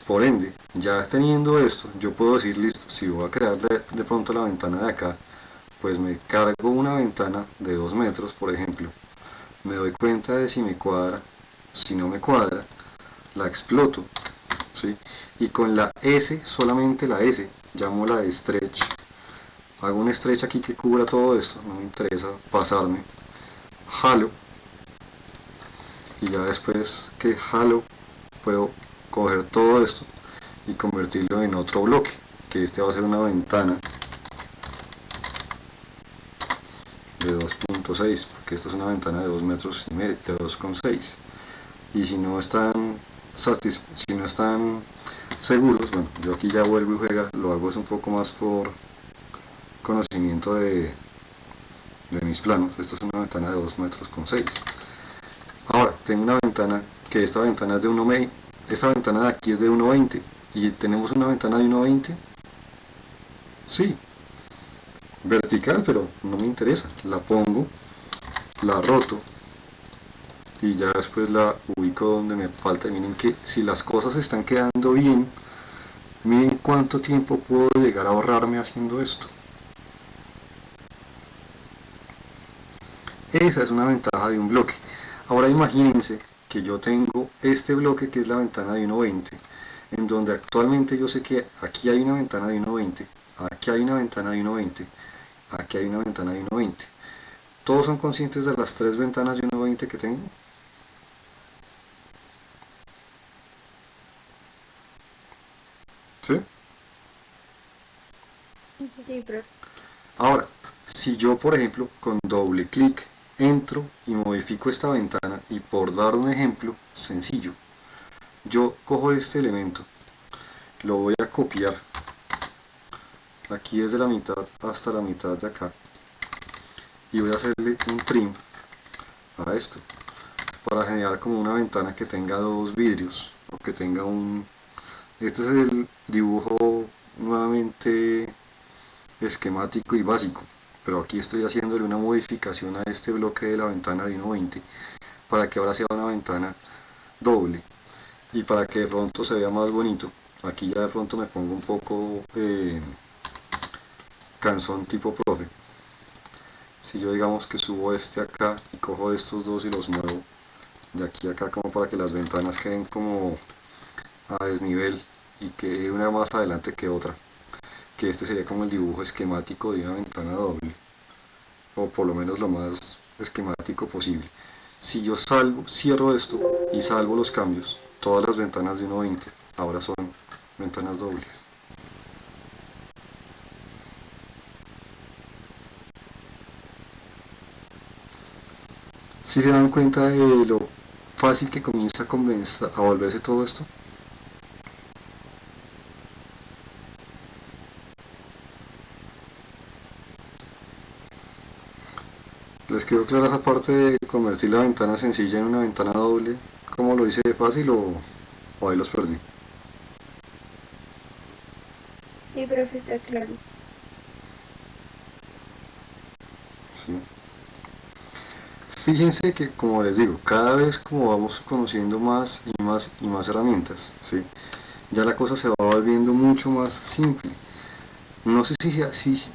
S1: Por ende, ya teniendo esto, yo puedo decir, listo, si voy a crear de pronto la ventana de acá, pues me cargo una ventana de 2 metros, por ejemplo, me doy cuenta de si me cuadra, si no me cuadra, la exploto, ¿sí? Y con la S, solamente la S, llamo la de stretch, hago un stretch aquí que cubra todo esto, no me interesa pasarme, jalo, y ya después que jalo, puedo coger todo esto y convertirlo en otro bloque, que este va a ser una ventana de 2.6, porque esta es una ventana de 2 metros y medio, de 2.6, y si no están seguros, bueno, yo aquí ya vuelvo y lo hago es un poco más por conocimiento de mis planos. Esto es una ventana de 2 metros con 6. Ahora tengo una ventana que esta ventana es de 1.20, esta ventana de aquí es de 1.20 y tenemos una ventana de 1.20, sí, vertical, pero no me interesa, la pongo, la roto y ya después la ubico donde me falta. Miren que si las cosas están quedando bien, miren cuánto tiempo puedo llegar a ahorrarme haciendo esto. Esa es una ventaja de un bloque. Ahora imagínense que yo tengo este bloque que es la ventana de 1.20, en donde actualmente yo sé que aquí hay una ventana de 1.20, aquí hay una ventana de 1.20, aquí hay una ventana de 1.20. ¿Todos son conscientes de las 3 ventanas de 1.20 que tengo? ¿Sí?
S3: Sí, profe.
S1: Ahora, si yo por ejemplo con doble clic entro y modifico esta ventana, y por dar un ejemplo sencillo, yo cojo este elemento, lo voy a copiar aquí desde la mitad hasta la mitad de acá y voy a hacerle un trim a esto para generar como una ventana que tenga 2 vidrios o que tenga este es el dibujo nuevamente esquemático y básico, pero aquí estoy haciéndole una modificación a este bloque de la ventana de 1.20 para que ahora sea una ventana doble y para que de pronto se vea más bonito. Aquí ya de pronto me pongo un poco canzón tipo profe. Si yo digamos que subo este acá y cojo estos dos y los muevo de aquí a acá como para que las ventanas queden como a desnivel y que una más adelante que otra, que este sería como el dibujo esquemático de una ventana doble, o por lo menos lo más esquemático posible. Si yo salgo, cierro esto y salvo los cambios, todas las ventanas de 1.20 ahora son ventanas dobles. Si se dan cuenta de lo fácil que comienza a volverse todo esto. ¿Les quedó clara esa parte de convertir la ventana sencilla en una ventana doble? ¿Cómo lo hice de fácil o ahí los perdí?
S3: Sí, profe, está claro.
S1: ¿Sí? Fíjense que, como les digo, cada vez como vamos conociendo más y más y más herramientas, ¿sí? Ya la cosa se va volviendo mucho más simple. No sé si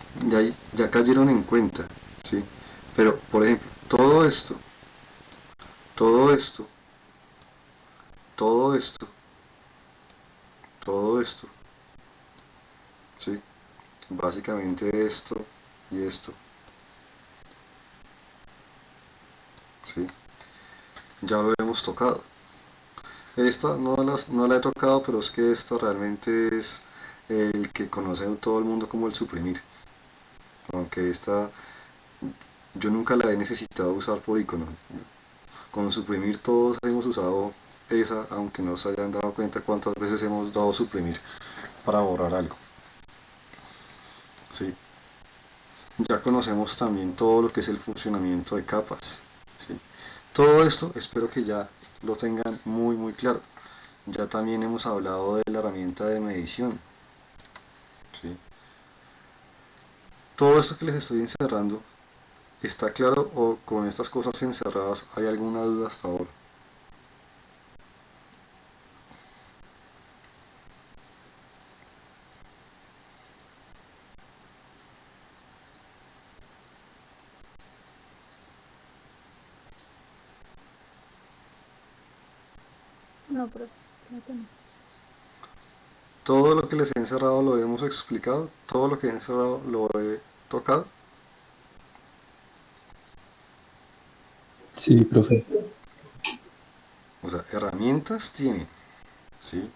S1: ya cayeron en cuenta, ¿sí? Pero, por ejemplo, todo esto, todo esto, todo esto, todo esto, ¿sí? Básicamente esto y esto, ¿sí? Ya lo hemos tocado. Esta no la he tocado, pero es que esta realmente es el que conoce todo el mundo como el suprimir. Aunque esta yo nunca la he necesitado usar por icono. Con suprimir todos hemos usado esa, aunque no se hayan dado cuenta cuántas veces hemos dado suprimir para borrar algo. ¿Sí? Ya conocemos también todo lo que es el funcionamiento de capas. ¿Sí? Todo esto espero que ya lo tengan muy claro. Ya también hemos hablado de la herramienta de medición. ¿Sí? Todo esto que les estoy encerrando, ¿está claro o con estas cosas encerradas hay alguna duda hasta ahora?
S5: No, profe, creo que no.
S1: Todo lo que les he encerrado lo hemos explicado, todo lo que he encerrado lo he tocado.
S6: Sí, profe.
S1: O sea, herramientas tienen, ¿sí?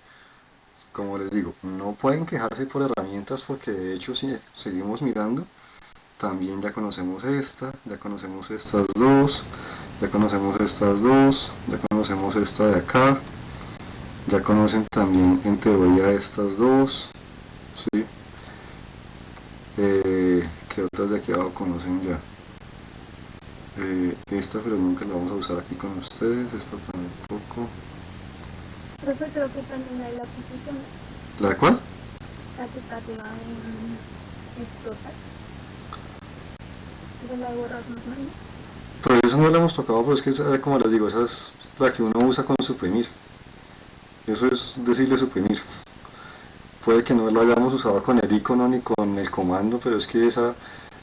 S1: Como les digo, no pueden quejarse por herramientas porque de hecho si seguimos mirando, también ya conocemos esta, ya conocemos estas dos, ya conocemos estas dos, ya conocemos esta de acá, ya conocen también en teoría estas dos, ¿sí? ¿Qué otras de aquí abajo conocen ya? Esta pero nunca la vamos a usar aquí con ustedes, esta tampoco.
S5: Profe, creo que también hay la posición,
S1: ¿La de cuál?
S5: la que está arriba en explotar. De la de borrar normal.
S1: Pero esa no la hemos tocado, pero es que esa, como les digo, esa es la que uno usa con suprimir. Eso es decirle suprimir. Puede que no lo hayamos usado con el icono ni con el comando, pero es que esa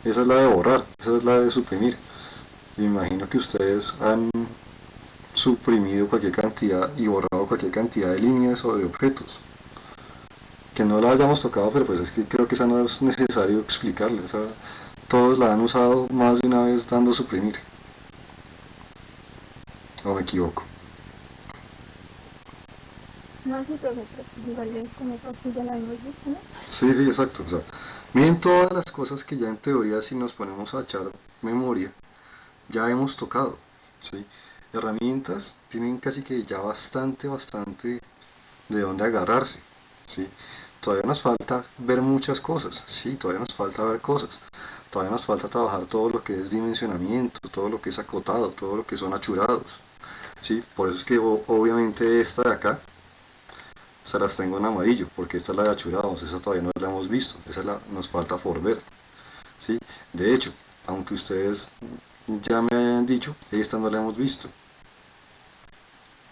S1: es la de borrar, esa es la de suprimir. Me imagino que ustedes han suprimido cualquier cantidad y borrado cualquier cantidad de líneas o de objetos. Que no la hayamos tocado, pero pues es que creo que esa no es necesario explicarle. Esa, todos la han usado más de una vez dando suprimir. ¿O me equivoco?
S5: No, sí, profe, pero igual es como profe, ya la hemos visto, ¿no?
S1: Sí, exacto. O sea, miren todas las cosas que ya en teoría si nos ponemos a echar memoria, ya hemos tocado. ¿Sí? Herramientas tienen casi que ya bastante de dónde agarrarse. ¿Sí? Todavía nos falta ver muchas cosas, sí, todavía nos falta ver cosas. Todavía nos falta trabajar todo lo que es dimensionamiento, todo lo que es acotado, todo lo que son achurados. ¿Sí? Por eso es que obviamente esta de acá se las tengo en amarillo, porque esta es la de achurados, esa todavía no la hemos visto, nos falta por ver, ¿sí? De hecho, aunque ustedes ya me hayan dicho, esta no la hemos visto.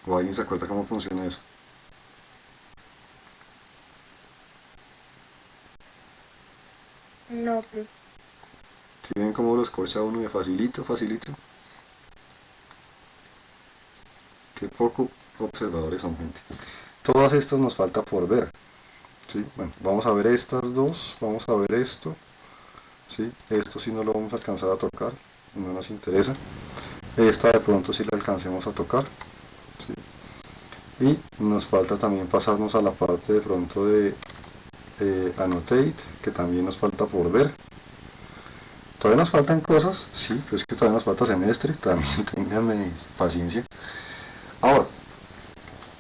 S1: ¿O alguien se acuerda cómo funciona eso?
S3: No, pues.
S1: ¿Sí ven cómo los corcha uno de facilito, facilito? Qué poco observadores son, gente. Todas estas nos falta por ver, ¿sí? Bueno, vamos a ver estas dos, vamos a ver esto, ¿sí? Esto sí no lo vamos a alcanzar a tocar, no nos interesa. Esta de pronto sí la alcancemos a tocar, ¿sí? Y nos falta también pasarnos a la parte de pronto de annotate, que también nos falta por ver. Todavía nos faltan cosas, sí, pero es que todavía nos falta semestre, también ténganme paciencia. Ahora,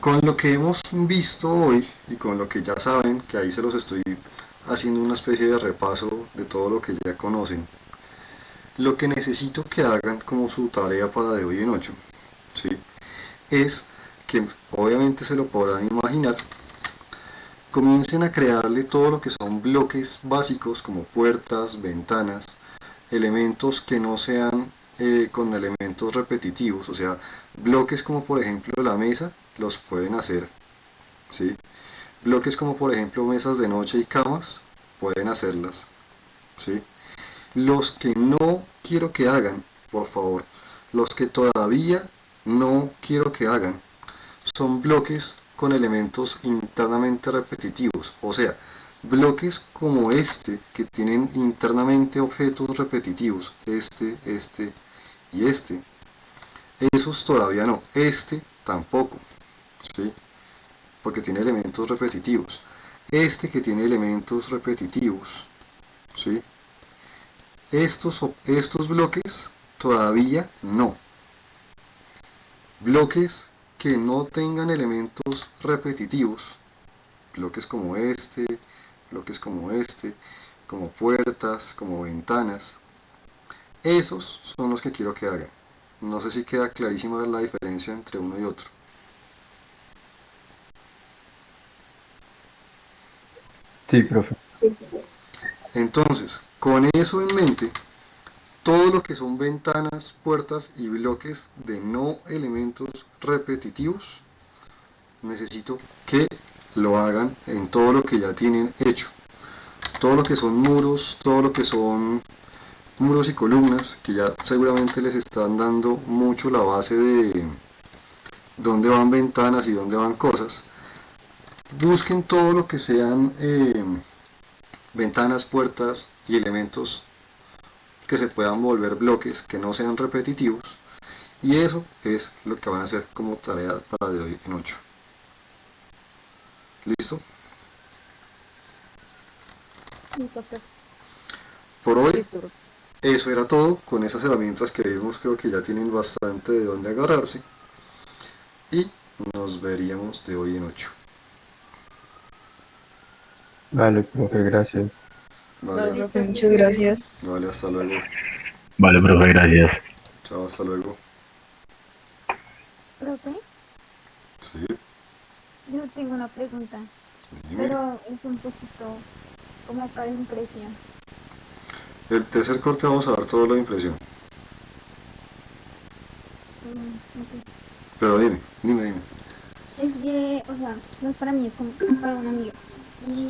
S1: con lo que hemos visto hoy y con lo que ya saben, que ahí se los estoy haciendo una especie de repaso de todo lo que ya conocen, lo que necesito que hagan como su tarea para de hoy en 8, ¿sí? Es que obviamente se lo podrán imaginar, comiencen a crearle todo lo que son bloques básicos como puertas, ventanas, elementos que no sean con elementos repetitivos, o sea, bloques como por ejemplo la mesa, los pueden hacer, ¿sí? Bloques como por ejemplo mesas de noche y camas, pueden hacerlas, ¿sí? Los que no quiero que hagan, por favor, los que todavía no quiero que hagan, son bloques con elementos internamente repetitivos, o sea, bloques como este que tienen internamente objetos repetitivos, este y este, esos todavía no, este tampoco, ¿sí? Porque tiene elementos repetitivos, este que tiene elementos repetitivos, ¿sí? Estos bloques todavía no. Bloques que no tengan elementos repetitivos, bloques como bloques como este, como puertas, como ventanas, esos son los que quiero que hagan. No sé si queda clarísima la diferencia entre uno y otro.
S6: Sí, profe.
S1: Entonces, con eso en mente, todo lo que son ventanas, puertas y bloques de no elementos repetitivos, necesito que lo hagan en todo lo que ya tienen hecho. Todo lo que son muros, todo lo que son muros y columnas, que ya seguramente les están dando mucho la base de dónde van ventanas y dónde van cosas. Busquen todo lo que sean ventanas, puertas y elementos que se puedan volver bloques que no sean repetitivos, y eso es lo que van a hacer como tarea para de hoy en 8. ¿Listo?
S5: Listo, profe.
S1: Por hoy
S5: Listo, profe.
S1: eso era todo. Con esas herramientas que vimos creo que ya tienen bastante de dónde agarrarse, y nos veríamos de hoy en 8.
S6: Vale, profe, gracias.
S1: Vale,
S5: Profe, muchas gracias.
S1: vale, hasta luego.
S7: Vale, profe, gracias.
S1: Chao, hasta luego.
S5: Profe,
S1: Sí,
S5: yo tengo una pregunta,
S1: dime.
S5: pero es un poquito como para impresión.
S1: El tercer corte vamos a ver todo lo de impresión.
S5: Ok.
S1: Pero dime.
S5: Es que, o sea, no es para mí, es como para una amiga. Y